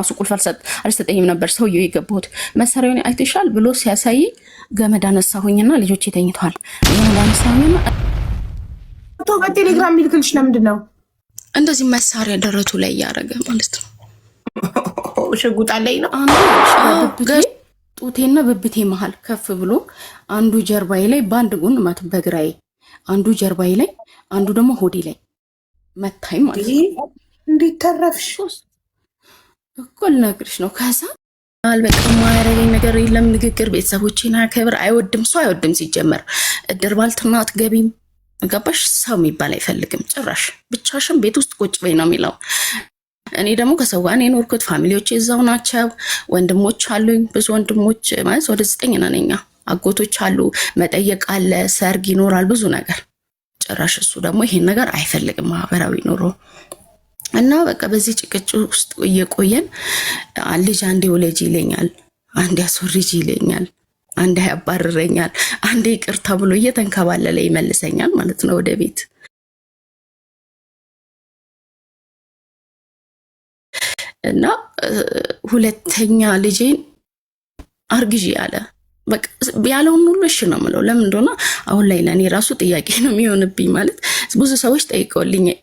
ራሱ ቁልፍ አልሰጠኝም ነበር ሰውየው የገባሁት መሳሪያውን አይተሻል ብሎ ሲያሳይ ገመድ አነሳሁኝና ልጆቼ ተኝተዋል። ገመድ አነሳሁኝና በቴሌግራም ሚልክልሽ ለምንድን ነው እንደዚህ መሳሪያ ደረቱ ላይ ያደረገ ማለት ነው። ሽጉጣ ላይ ነው ጡቴና ብብቴ መሃል ከፍ ብሎ አንዱ ጀርባዬ ላይ ባንድ ጎን ማለት በግራዬ አንዱ ጀርባዬ ላይ አንዱ ደግሞ ሆዴ ላይ መታኝ ማለት ነው። እንዴት ተረፍሽ? እኮ ልነግርሽ ነው። ከዛ አልበቃ ማያረገኝ ነገር የለም። ንግግር ቤተሰቦቼን አከብር አይወድም፣ ሰው አይወድም። ሲጀመር እድር ባልትና አትገቢም፣ ገባሽ? ሰው የሚባል አይፈልግም ጭራሽ። ብቻሽን ቤት ውስጥ ቁጭ በይ ነው የሚለው። እኔ ደግሞ ከሰው ጋር የኖርኩት ፋሚሊዎች እዛው ናቸው። ወንድሞች አሉኝ፣ ብዙ ወንድሞች ማለት ወደ 9 ነን። አጎቶች አሉ፣ መጠየቅ አለ፣ ሰርግ ይኖራል፣ ብዙ ነገር። ጭራሽ እሱ ደግሞ ይሄን ነገር አይፈልግም ማህበራዊ ኑሮ እና በቃ በዚህ ጭቅጭቅ ውስጥ እየቆየን ልጅ አንዴ ወለጅ ይለኛል፣ አንዴ አስወርጅ ይለኛል፣ አንዴ ያባርረኛል፣ አንዴ ይቅርታ ብሎ እየተንከባለለ ይመልሰኛል ማለት ነው ወደ ቤት። እና ሁለተኛ ልጄን አርግዢ ያለ በቃ ያለውን ሁሉ እሺ ነው የምለው። ለምን እንደሆነ አሁን ላይ ለእኔ ራሱ ጥያቄ ነው የሚሆንብኝ። ማለት ብዙ ሰዎች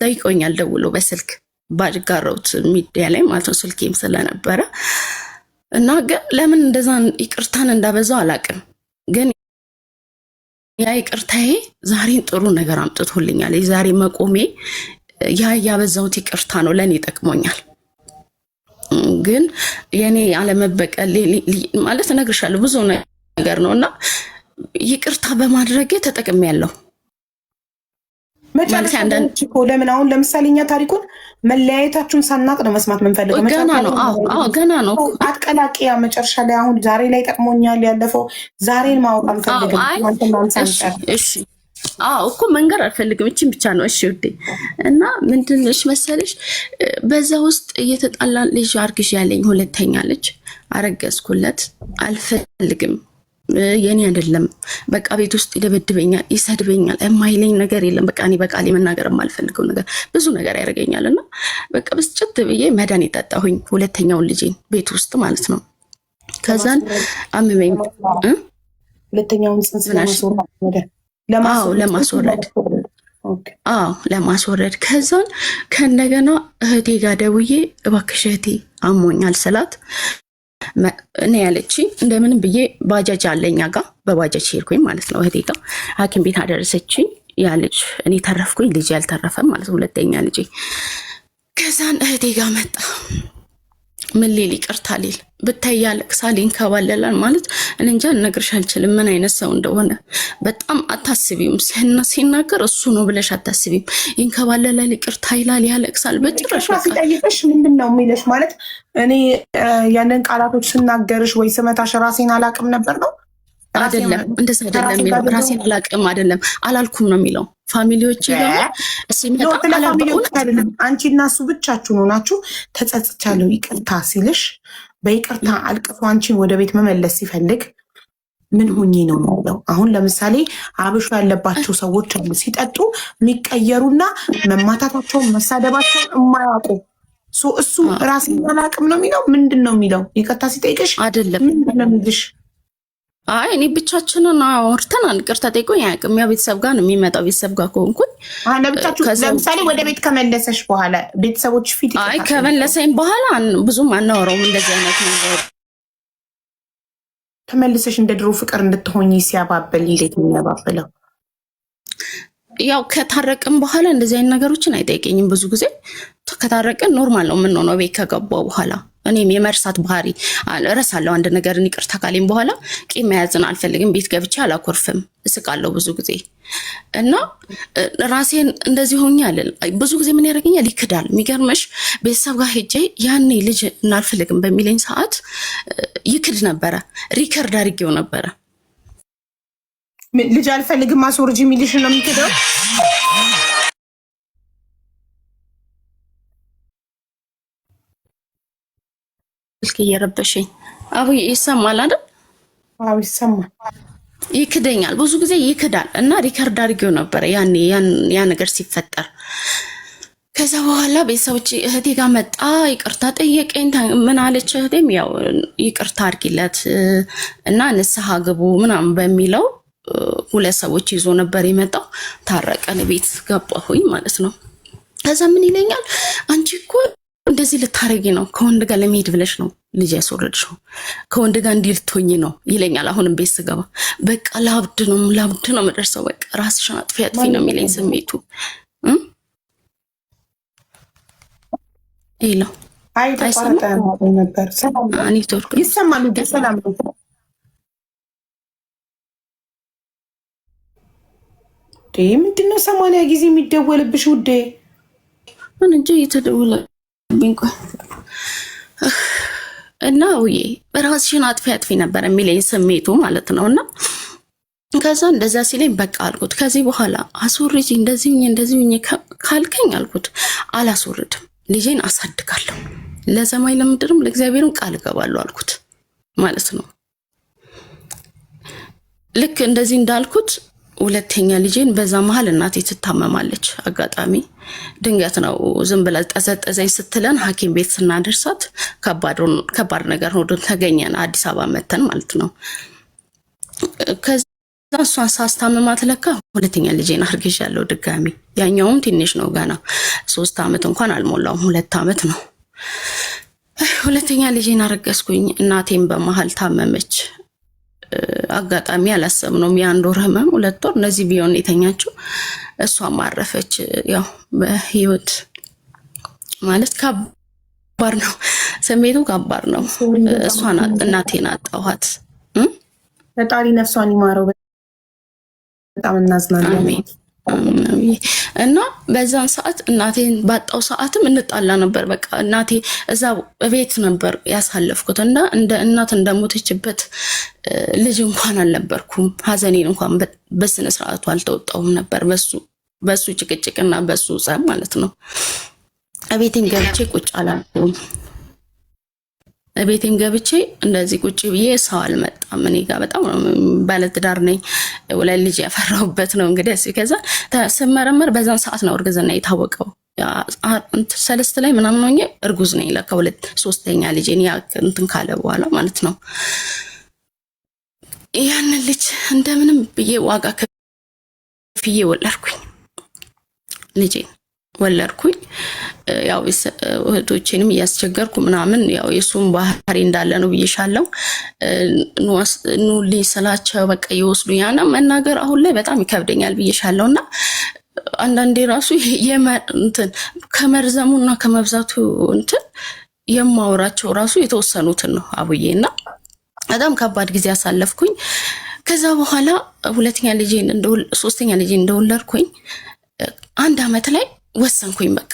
ጠይቀውኛል ደውለው በስልክ ባጋራሁት ሚዲያ ላይ ማለት ነው ስልኬም ስለነበረ እና ግን ለምን እንደዛ ይቅርታን እንዳበዛው አላውቅም። ግን ያ ይቅርታዬ ዛሬን ጥሩ ነገር አምጥቶልኛል። የዛሬ መቆሜ ያ ያበዛሁት ይቅርታ ነው ለእኔ ጠቅሞኛል። ግን የኔ አለመበቀል ማለት እነግርሻለሁ ብዙ ነገር ነው እና ይቅርታ በማድረጌ ተጠቅሜያለሁ። መጨረሻ ለምን አሁን ለምሳሌ እኛ ታሪኩን መለያየታችሁን ሳናቅ ነው መስማት የምንፈልገው። ገና ነው አትቀላቂያ መጨረሻ ላይ አሁን ዛሬ ላይ ጠቅሞኛል ያለፈው ዛሬን ማወቅ አንፈልግም። እሺ እኮ መንገር አልፈልግም። እቺን ብቻ ነው እሺ ውዴ። እና ምንድነሽ መሰለሽ በዛ ውስጥ እየተጣላን ልጅ አርግሽ ያለኝ ሁለተኛ ልጅ አረገዝኩለት። አልፈልግም፣ የኔ አይደለም። በቃ ቤት ውስጥ ይደበድበኛል፣ ይሰድበኛል፣ የማይለኝ ነገር የለም። በቃ እኔ በቃሌ መናገር የማልፈልገው ነገር ብዙ ነገር ያደርገኛል። እና በቃ ብስጭት ብዬ መድኃኒት ጠጣሁኝ ሁለተኛውን ልጄን ቤት ውስጥ ማለት ነው። ከዛን አመመኝ። ሁለተኛውን ጽንስ ለማስወረድ ከዛን ከእንደገና እህቴ ጋር ደውዬ እባክሽ እህቴ አሞኛል ስላት እኔ ያለችኝ እንደምንም ብዬ ባጃጅ አለኛ ጋር በባጃጅ ሄድኩኝ ማለት ነው። እህቴ ጋር ሐኪም ቤት አደረሰችኝ። ያ ልጅ እኔ ተረፍኩኝ፣ ልጅ ያልተረፈም ማለት ሁለተኛ ልጅ። ከዛን እህቴ ጋር መጣ። ምን ሊል ይቅርታ ሊል ብታይ ያለቅሳል፣ ይንከባለላል። ማለት እንጃ ልነግርሽ አልችልም ምን አይነት ሰው እንደሆነ። በጣም አታስቢም፣ ሲናገር እሱ ነው ብለሽ አታስቢም። ይንከባለላል፣ ይቅርታ ይላል፣ ያለቅሳል። በጭራሽ ሲጠይቅሽ ምንድን ነው የሚልሽ? ማለት እኔ ያንን ቃላቶች ስናገርሽ ወይ ስመታሽ ራሴን አላቅም ነበር ነው? አይደለም፣ እንደዛ አይደለም የሚለው። ራሴን አላቅም አይደለም አላልኩም ነው የሚለው። ፋሚሊዎች አንቺ እና እሱ ብቻችሁን ሆናችሁ ተጸጽቻለሁ ይቅርታ ሲልሽ በይቅርታ አልቅፎ አንቺን ወደ ቤት መመለስ ሲፈልግ ምን ሁኚ ነው የሚለው? አሁን ለምሳሌ አብሾ ያለባቸው ሰዎች አሉ ሲጠጡ የሚቀየሩና መማታታቸውን መሳደባቸውን የማያውቁ እሱ ራሴን አላቅም ነው የሚለው። ምንድን ነው የሚለው? ይቅርታ ሲጠይቅሽ አይደለም ምንድን ነው የሚልሽ? እኔ ብቻችንን አውርተናል። ይቅርታ ጠይቆኝ አያውቅም። ያ ቤተሰብ ጋር ነው የሚመጣው። ቤተሰብ ጋር ከሆንኩኝ ለምሳሌ ወደ ቤት ከመለሰሽ በኋላ ቤተሰቦች ፊት ከመለሰኝ በኋላ ብዙም አናወራውም እንደዚህ አይነት ነገር። ተመልሰሽ እንደ ድሮ ፍቅር እንድትሆኝ ሲያባብል እንዴት የሚያባብለው? ያው ከታረቅን በኋላ እንደዚህ አይነት ነገሮችን አይጠይቀኝም። ብዙ ጊዜ ከታረቅን ኖርማል ነው የምንሆነው። ቤት ከገባው በኋላ እኔም የመርሳት ባህሪ እረሳለሁ። አንድ ነገርን ይቅርታ ካለኝ በኋላ ቂም መያዝን አልፈልግም። ቤት ገብቼ አላኮርፍም፣ እስቃለሁ ብዙ ጊዜ እና ራሴን እንደዚህ ሆኜ አልል። ብዙ ጊዜ ምን ያደርገኛል? ይክዳል። የሚገርምሽ ቤተሰብ ጋር ሄጄ ያኔ ልጅ እናልፈልግም በሚለኝ ሰዓት ይክድ ነበረ። ሪከርድ አድርጌው ነበረ። ልጅ አልፈልግም አስወርጅ የሚልሽ ነው የሚክደው። ስልክ እየረበሸኝ አቡዬ ይሰማል አይደል? አዎ ይሰማል። ይክደኛል፣ ብዙ ጊዜ ይክዳል። እና ሪከርድ አድርጌው ነበረ ያኔ ያ ነገር ሲፈጠር። ከዛ በኋላ ቤተሰቦች እህቴ ጋር መጣ፣ ይቅርታ ጠየቀኝ። ምን አለች እህቴም ያው ይቅርታ አድርጊለት እና ንስሐ ግቡ ምናምን በሚለው ሁለት ሰዎች ይዞ ነበር የመጣው። ታረቀን፣ ቤት ገባሁኝ ማለት ነው። ከዛ ምን ይለኛል፣ አንቺ እኮ እንደዚህ ልታረጊ ነው፣ ከወንድ ጋር ለመሄድ ብለሽ ነው ልጅ ያስወረድሽው፣ ከወንድ ጋር እንዲህ ልትሆኝ ነው ይለኛል። አሁንም ቤት ስገባ በቃ ላብድ ነው የምደርሰው፣ በቃ ራስሽን አጥፊ ነው የሚለኝ ስሜቱ ይለው ኔትወርክ ይሰማል። ሰላም ምንድነው 80 ጊዜ የሚደወልብሽ ውዴ? ምን እንጂ እየተደወለብኝ ቆይ እና ውዬ ራስሽን አጥፊ ነበር የሚለኝ ስሜቱ ማለት ነው። እና ከዛ እንደዛ ሲለኝ በቃ አልኩት፣ ከዚህ በኋላ አስወርጂ እንደዚህ ካልከኝ አልኩት አላስወርድም፣ ልጄን አሳድጋለሁ፣ ለሰማይ ለምድርም ለእግዚአብሔርም ቃል እገባለሁ አልኩት ማለት ነው። ልክ እንደዚህ እንዳልኩት ሁለተኛ ልጄን በዛ መሀል እናቴ ትታመማለች። አጋጣሚ ድንገት ነው፣ ዝም ብላ ጠዘጠዘኝ ስትለን ሐኪም ቤት ስናደርሳት ከባድ ነገር ሆኖ ተገኘን። አዲስ አበባ መተን ማለት ነው። ከዛ እሷን ሳስታምማት ለካ ሁለተኛ ልጄን አርግዣለሁ ድጋሚ። ያኛውም ትንሽ ነው፣ ገና 3 ዓመት እንኳን አልሞላውም፣ 2 ዓመት ነው። ሁለተኛ ልጄን አረገዝኩኝ። እናቴም በመሀል ታመመች። አጋጣሚ አላሰብነውም፣ የ1 ወር ህመም 2 ወር እነዚህ ቢሆን የተኛችው። እሷም አረፈች። ያው በህይወት ማለት ከባድ ነው፣ ስሜቱ ከባድ ነው። እሷን እናቴን አጣኋት። ፈጣሪ ነፍሷን ይማረው። በጣም እናዝናለን። እና በዛን ሰዓት እናቴን ባጣው ሰዓትም እንጣላ ነበር። በቃ እናቴ እዛ ቤት ነበር ያሳለፍኩት እና እንደ እናት እንደሞተችበት ልጅ እንኳን አልነበርኩም። ሀዘኔን እንኳን በስነ ስርዓቱ አልተወጣውም ነበር፣ በሱ ጭቅጭቅና በሱ ጸብ ማለት ነው። ቤቴን ገብቼ ቁጭ አላልኩም። ቤቴም ገብቼ እንደዚህ ቁጭ ብዬ ሰው አልመጣም። እኔ ጋር በጣም ባለትዳር ነኝ፣ 2 ልጅ ያፈራሁበት ነው። እንግዲህ ከዛ ስመረመር በዛን ሰዓት ነው እርግዝና የታወቀው። 3 ላይ ምናምን ሆኜ እርጉዝ ነኝ ለካ 3ኛ ልጄን እንትን ካለ በኋላ ማለት ነው። ያንን ልጅ እንደምንም ብዬ ዋጋ ከፍዬ ወለድኩኝ፣ ልጄን ወለድኩኝ። ያው እህቶቼንም እያስቸገርኩ ምናምን ያው የሱን ባህሪ እንዳለ ነው ብዬሻለሁ። ኑልኝ ስላቸው በቃ ይወስዱኛል። መናገር አሁን ላይ በጣም ይከብደኛል ብዬሻለሁና አንዳንዴ ራሱ እንትን ከመርዘሙና ከመብዛቱ እንትን የማወራቸው ራሱ የተወሰኑትን ነው አቡዬና በጣም ከባድ ጊዜ አሳለፍኩኝ። ከዛ በኋላ 3ኛ ልጄን እንደወለድኩኝ 1 ዓመት ላይ ወሰንኩኝ። በቃ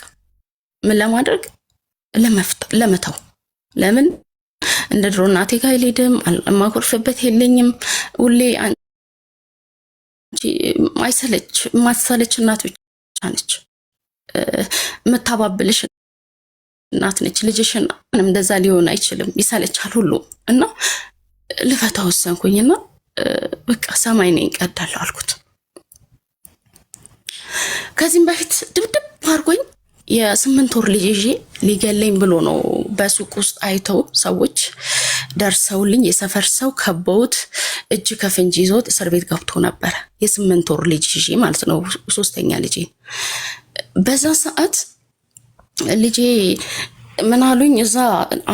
ምን ለማድረግ ለመተው። ለምን እንደ ድሮ እናቴ ጋር አልሄድም፣ የማኮርፍበት የለኝም። ሁሌ ማሰለች እናት ብቻ ነች፣ የምታባብልሽ እናት ነች። ልጅሽን ምንም እንደዛ ሊሆን አይችልም፣ ይሰለቻል ሁሉ እና ልፈታ ወሰንኩኝና በቃ ሰማይ ነኝ ቀዳለሁ አልኩት። ከዚህም በፊት ድብድብ አድርጎኝ የ8 ወር ልጅ ይዤ ሊገለኝ ብሎ ነው በሱቅ ውስጥ አይተው ሰዎች ደርሰውልኝ፣ የሰፈር ሰው ከበውት እጅ ከፍንጅ ይዞት እስር ቤት ገብቶ ነበረ። የ8 ወር ልጅ ይዤ ማለት ነው፣ 3ኛ ልጄ። በዛ ሰዓት ልጄ ምን አሉኝ፣ እዛ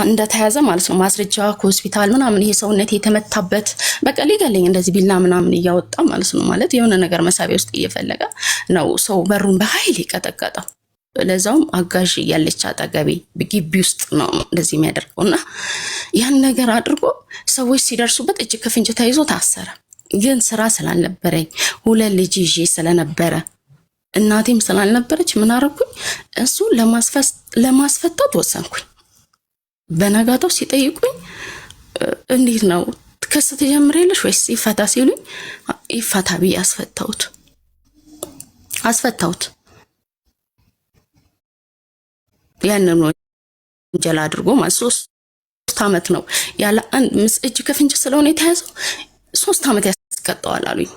እንደተያዘ ማለት ነው ማስረጃ ከሆስፒታል ምናምን ይሄ ሰውነት የተመታበት በቃ ሊገለኝ እንደዚህ ቢላ ምናምን እያወጣ ማለት ነው። ማለት የሆነ ነገር መሳቢያ ውስጥ እየፈለገ ነው ሰው በሩን በኃይል ይቀጠቀጠው። ለዛውም አጋዥ ያለች አጠገቤ ግቢ ውስጥ ነው እንደዚህ የሚያደርገውና ያን ነገር አድርጎ ሰዎች ሲደርሱበት እጅ ከፍንጅ ተይዞ ታሰረ። ግን ስራ ስላልነበረኝ 2 ልጅ ይዤ ስለነበረ እናቴም ስላልነበረች ምን አደረኩኝ፣ እሱ ለማስፈታት ወሰንኩኝ። በነጋታው ሲጠይቁኝ እንዴት ነው ክስ ትጀምሪያለሽ ወይስ ይፈታ ሲሉኝ ይፈታ ብዬ አስፈታሁት። ያንን ወንጀል አድርጎ ማለት 3 ዓመት ነው ያለ አንድ እጅ ከፍንጅ ስለሆነ የተያዘው 3 ዓመት ያስቀጣዋል አሉኝ።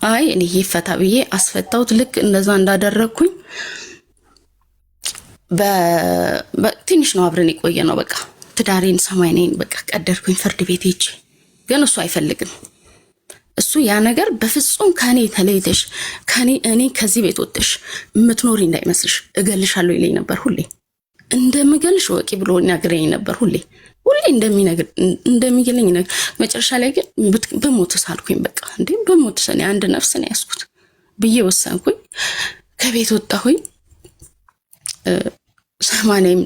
አይ እኔ ይፈታ ብዬ አስፈታሁት። ልክ እንደዛ እንዳደረግኩኝ በትንሽ ነው አብረን የቆየ ነው። በቃ ትዳሬን ሰማይ ነኝ በቃ ቀደርኩኝ ፍርድ ቤት ሄጄ። ግን እሱ አይፈልግም። እሱ ያ ነገር በፍጹም ከኔ ተለይተሽ እኔ ከዚህ ቤት ወጥሽ የምትኖሪ እንዳይመስልሽ እገልሻለሁ ይለኝ ነበር። ሁሌ እንደምገልሽ ወቂ ብሎ ይነግረኝ ነበር። ሁሌ እንደሚገለኝ ነገር። መጨረሻ ላይ ግን በሞትስ አልኩኝ። በቃ እንዴ በሞትስ እኔ አንድ ነፍስ ነው ያዝኩት ብዬ ወሰንኩኝ። ከቤት ወጣሁኝ። ሰማኔም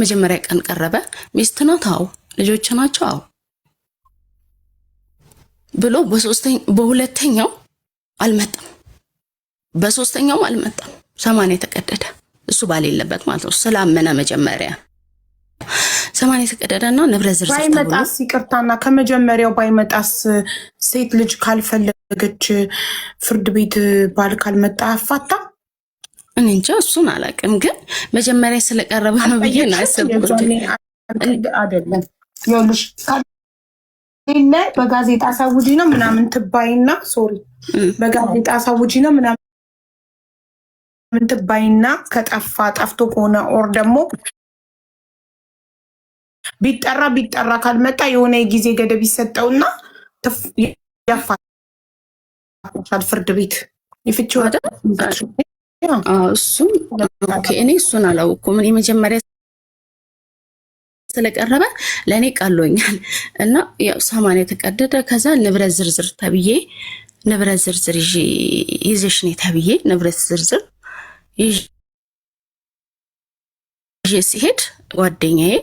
መጀመሪያ ቀን ቀረበ። ሚስት ናት? አዎ። ልጆች ናቸው? አዎ ብሎ በሁለተኛው አልመጣም፣ በሶስተኛው አልመጣም። ሰማኔ ተቀደደ። እሱ ባሌለበት ማለት ነው። ስላመነ መጀመሪያ ሰማኔ ተቀደደና ንብረት ዝርዝር ባይመጣስ፣ ይቅርታና ከመጀመሪያው ባይመጣስ፣ ሴት ልጅ ካልፈለገች ፍርድ ቤት ባል ካልመጣ አፋታ? እኔ እንጃ እሱን አላውቅም፣ ግን መጀመሪያ ስለቀረበ ነው ብዬ ነው ያሰብኩት። አይደለም ይኸውልሽ ሌለ በጋዜጣ ሳውጂ ነው ምናምን ትባይና ሶሪ በጋዜጣ ሳውጂ ነው ምናምን ትባይና ከጠፋ ጠፍቶ ከሆነ ኦር ደግሞ ቢጠራ ካልመጣ የሆነ የጊዜ ገደብ ይሰጠውና ያፋታል ፍርድ ቤት ይፍቺ ወደ እሱም እኔ እሱን አላውኩም። እኔ መጀመሪያ ስለቀረበ ለእኔ ቃሎኛል እና ያው ሰማንያ የተቀደደ። ከዛ ንብረት ዝርዝር ተብዬ ንብረት ዝርዝር ይዘሽ ነይ ተብዬ ንብረት ዝርዝር ይዤ ሲሄድ ጓደኛዬ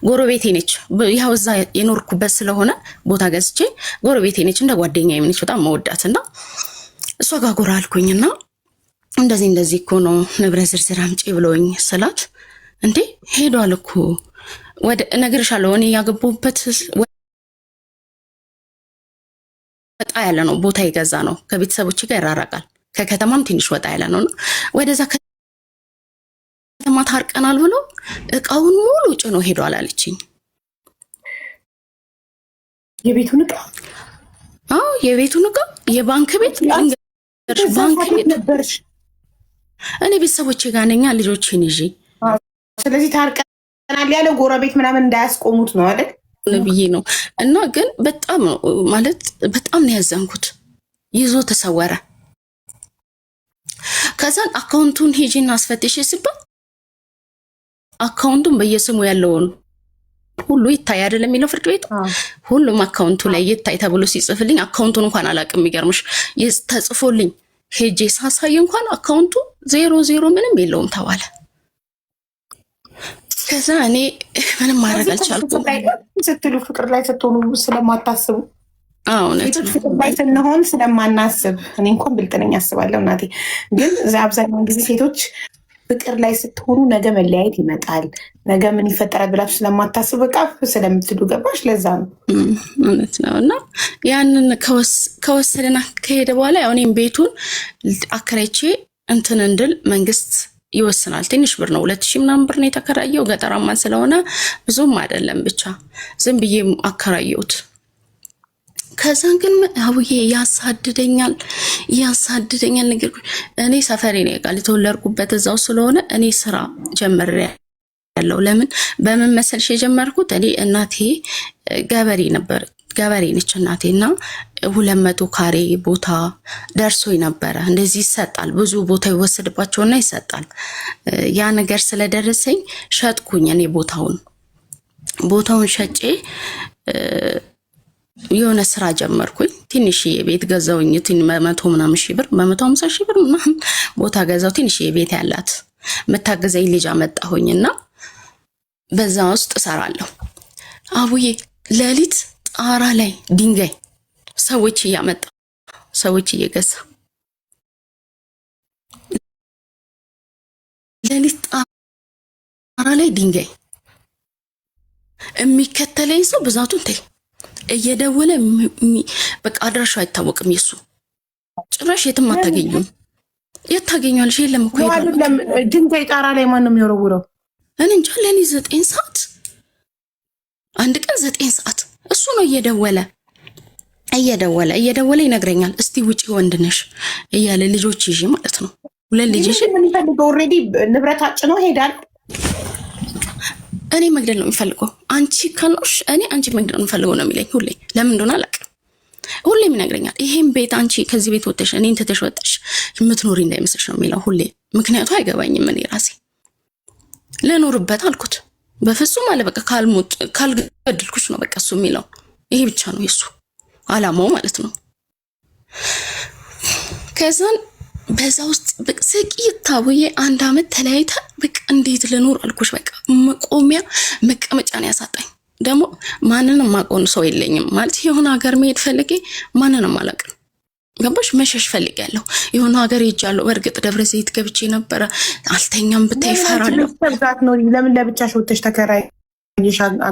ጎረቤቴ ነች። ያው እዛ የኖርኩበት ስለሆነ ቦታ ገዝቼ ጎረቤቴ ነች፣ እንደ ጓደኛዬ ነች። በጣም መወዳትና እሷ ጋር ጎራ አልኩኝና እንደዚህ እኮ ነው ንብረት ዝርዝር አምጪ ብሎኝ ስላት እንዴ ሄዷል እኮ ወደ እነግርሻለሁ እኔ ያገቡበት ወጣ ያለ ነው ቦታ የገዛ ነው። ከቤተሰቦች ጋር ይራራቃል። ከከተማም ትንሽ ወጣ ያለ ነውና ወደዛ ከተማ ታርቀናል ብሎ እቃውን ሙሉ ጭኖ ሄዷል አለችኝ። የቤቱን እቃ? አዎ የቤቱን እቃ፣ የባንክ ቤት ባንክ ቤት ነበርሽ? እኔ ቤተሰቦቼ ጋር ነኝ ልጆቼን ይዤ። ስለዚህ ታርቀናል ያለው ጎረቤት ምናምን እንዳያስቆሙት ነው አይደል ብዬ ነው። እና ግን በጣም ማለት በጣም ነው ያዘንኩት። ይዞ ተሰወረ። ከዛን አካውንቱን ሄጂና አስፈትሽ ሲባል አካውንቱን በየስሙ ያለውን ሁሉ ይታይ አይደለም የሚለው ፍርድ ቤት። ሁሉም አካውንቱ ላይ ይታይ ተብሎ ሲጽፍልኝ አካውንቱን እንኳን አላውቅም። የሚገርምሽ ተጽፎልኝ ሄጄ ሳሳይ እንኳን አካውንቱ 00 ምንም የለውም ተባለ። ከዛ እኔ ምንም ማድረግ አልቻልኩም። ስትሉ ፍቅር ላይ ስትሆኑ ስለማታስቡ እውነት ፍቅር ላይ ስንሆን ስለማናስብ፣ እኔ እንኳን ብልጥ ነኝ አስባለሁ እናቴ። ግን አብዛኛውን ጊዜ ሴቶች ፍቅር ላይ ስትሆኑ ነገ መለያየት ይመጣል፣ ነገ ምን ይፈጠራል ብላችሁ ስለማታስቡ በቃ ስለምትሉ ገባሽ? ለዛ ነው እውነት ነው። እና ያንን ከወሰደና ከሄደ በኋላ ያው እኔም ቤቱን አከራይቼ እንትን እንድል መንግስት ይወስናል። ትንሽ ብር ነው 2000 ምናምን ብር ነው የተከራየው። ገጠራማ ስለሆነ ብዙም አይደለም፣ ብቻ ዝም ብዬ አከራየሁት። ከዛ ግን አውዬ ያሳድደኛል ነገር እኔ ሰፈሬ ነው ቃል የተወለድኩበት እዛው ስለሆነ እኔ ስራ ጀምሬያለሁ። ለምን በምን መሰልሽ የጀመርኩት? እኔ እናቴ ገበሬ ነች እናቴና 200 ካሬ ቦታ ደርሶኝ ነበረ። እንደዚህ ይሰጣል፣ ብዙ ቦታ ይወሰድባቸውና ይሰጣል። ያ ነገር ስለደረሰኝ ሸጥኩኝ። እኔ ቦታውን ሸጬ የሆነ ስራ ጀመርኩኝ። ትንሽዬ ቤት ገዛውኝ። 100 ምናምን ሺህ ብር 150 ሺህ ብር ምናምን ቦታ ገዛው። ትንሽዬ ቤት ያላት መታገዘኝ ልጅ አመጣሁኝና በዛ ውስጥ እሰራለሁ። አቡዬ ሌሊት ጣራ ላይ ድንጋይ ሰዎች እያመጣ ሰዎች እየገዛ ሌሊት ጣራ ላይ ድንጋይ የሚከተለኝ ሰው ብዛቱን ተይ እየደወለ በቃ አድራሻው አይታወቅም። የሱ ጭራሽ የትም አታገኙም። የት ታገኛለሽ? የለም እኮ ድንጋይ ጣራ ላይ ማን ነው የሚወረውረው? እኔ እንጃ። ለኔ 9 ሰዓት አንድ ቀን 9 ሰዓት እሱ ነው እየደወለ ይነግረኛል። እስቲ ውጪ ወንድ ነሽ እያለ ልጆች ይዤ ማለት ነው ሁለት ልጅሽ የሚፈልገው ኦልሬዲ ንብረት አጭኖ ሄዳል። እኔ መግደል ነው የሚፈልገው። አንቺ ከኖሽ እኔ አንቺ መግደል ነው የሚፈልገው ነው የሚለኝ ሁሌ። ለምን እንደሆነ አላውቅም። ሁሌም ይነግረኛል። ይሄን ቤት አንቺ ከዚህ ቤት ወጥተሽ እኔን ትተሽ ወጥተሽ የምትኖሪ እንዳይመስልሽ ነው የሚለው ሁሌ። ምክንያቱ አይገባኝም። እኔ ራሴ ልኖርበት አልኩት። በፍጹም አለ በቃ ካልገደልኩሽ ነው በቃ እሱ የሚለው ይሄ ብቻ ነው የሱ አላማው ማለት ነው። ከዛን በዛ ውስጥ ስቂታ ብዬ 1 አመት ተለያይተን በቃ እንዴት ልኖር አልኩሽ። በቃ መቆሚያ መቀመጫ ነው ያሳጣኝ። ደግሞ ማንንም ማቆን ሰው የለኝም ማለት የሆነ ሀገር መሄድ ፈልጌ ማንንም አላውቅም። ገባሽ? መሸሽ ፈልጌያለሁ። የሆነ ሀገር ሄጃለሁ። በእርግጥ ደብረ ዘይት ገብቼ ነበረ። አልተኛም ብታይ እፈራለሁ። ለምን ለብቻሽ ወጥተሽ ተከራይ?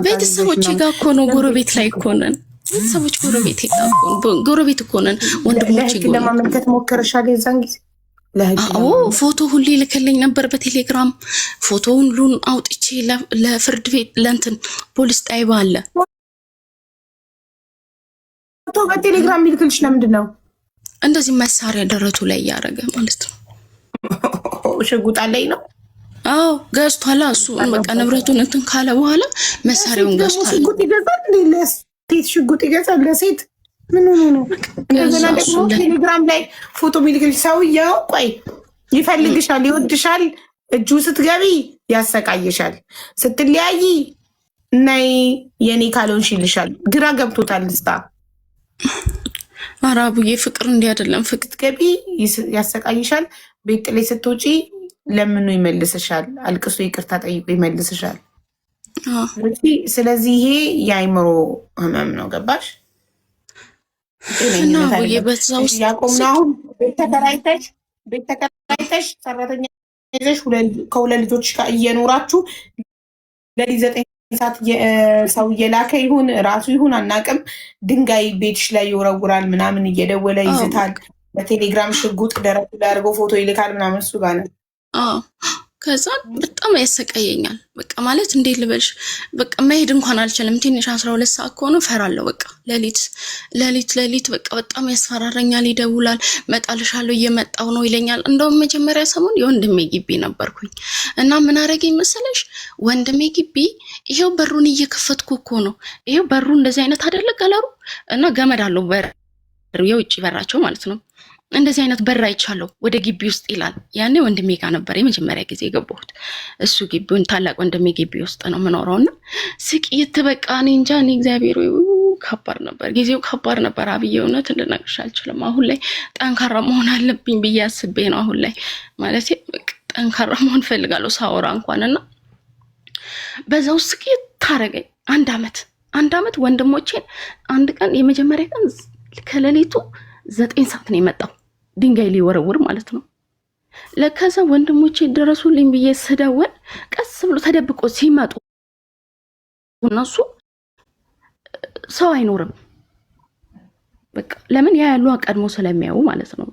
ቤተሰቦቼ ጋር እኮ ነው፣ ጎረቤት ላይ እኮ ነን። ቤተሰቦች ጎረቤት ጎረቤት እኮ ነን። ወንድሞቼ ለማመልከት ሞከረሻል የዛን ጊዜ? አዎ ፎቶ ሁሌ ልክልኝ ነበር በቴሌግራም ፎቶውን ሁሉን አውጥቼ ለፍርድ ቤት ለእንትን ፖሊስ ጣይባ አለ ፎቶ በቴሌግራም ሚልክልሽ ለምንድን ነው? እንደዚህ መሳሪያ ደረቱ ላይ እያደረገ ማለት ነው። ሽጉጥ አለኝ ነው። አዎ ገዝቷላ። እሱ በቃ ንብረቱን እንትን ካለ በኋላ መሳሪያውን ገዝቷል። ሽጉጥ ይገዛል እንዴ? ለሴት ሽጉጥ ይገዛል ለሴት? ምን ነው? እንደገና ደግሞ ቴሌግራም ላይ ፎቶ ሚልክልሽ ሰውየው ቆይ ይፈልግሻል፣ ይወድሻል። እጁ ስትገቢ ያሰቃይሻል፣ ስትለያይ ነይ የኔ ካልሆንሽ ይልሻል። ግራ ገብቶታል። እስታ አራቡዬ ፍቅር እንዲህ አይደለም። ፍቅር ገቢ ያሰቃይሻል። ቤት ጥላይ ስትወጪ ለምኑ ይመልስሻል። አልቅሶ ይቅርታ ጠይቆ ይመልስሻል። ስለዚህ ይሄ የአይምሮ ህመም ነው። ገባሽ? እና አቡዬ በዛ ውስጥ ያቆምነው አሁን ቤት ተከራይተሽ ሰራተኛ ይዘሽ ከሁለት ልጆች ጋር እየኖራችሁ ለሊት 9 ሰዓት ሰው እየላከ ይሁን ራሱ ይሁን አናቅም፣ ድንጋይ ቤትሽ ላይ ይወረውራል ምናምን፣ እየደወለ ይዝታል። በቴሌግራም ሽጉጥ ደረቱ ላይ አድርጎ ፎቶ ይልካል ምናምን። እሱ ጋር ነው። ከዛ በጣም ያሰቃየኛል። በቃ ማለት እንዴት ልበልሽ፣ በቃ መሄድ እንኳን አልችልም። ትንሽ 12 ሰዓት ከሆነ ፈራለሁ። በቃ ሌሊት በቃ በጣም ያስፈራረኛል። ይደውላል፣ መጣልሻለሁ እየመጣው ነው ይለኛል። እንደውም መጀመሪያ ሰሞን የወንድሜ ግቢ ነበርኩኝ እና ምን አደረገኝ መሰለሽ፣ ወንድሜ ግቢ ይሄው በሩን እየከፈትኩ እኮ ነው። ይሄው በሩ እንደዚህ አይነት አይደለ ገለሩ እና ገመድ አለው በር፣ የውጭ በራቸው ማለት ነው። እንደዚህ አይነት በር አይቻለሁ ወደ ግቢ ውስጥ ይላል። ያኔ ወንድሜ ጋር ነበር የመጀመሪያ ጊዜ የገባሁት። እሱ ግቢውን ታላቅ ወንድሜ ግቢ ውስጥ ነው የምኖረውና ስቂት በቃ እኔ እንጃ። እኔ እግዚአብሔር ከባድ ነበር ጊዜው፣ ከባድ ነበር አብዬ። እውነት ልነግርሽ አልችልም። አሁን ላይ ጠንካራ መሆን አለብኝ ብዬ አስቤ ነው አሁን ላይ ማለት ጠንካራ መሆን ፈልጋለሁ ሳወራ እንኳንና በዛው ስቂት ታረገኝ። 1 አመት ወንድሞቼን አንድ ቀን የመጀመሪያ ቀን ከሌሊቱ 9 ሰዓት ነው የመጣው ድንጋይ ሊወረውር ማለት ነው። ለከዛ ወንድሞቼ ደረሱልኝ ብዬ ስደውል ቀስ ብሎ ተደብቆ ሲመጡ እነሱ ሰው አይኖርም። በቃ ለምን ያሉ አቀድሞ ስለሚያዩ ማለት ነው።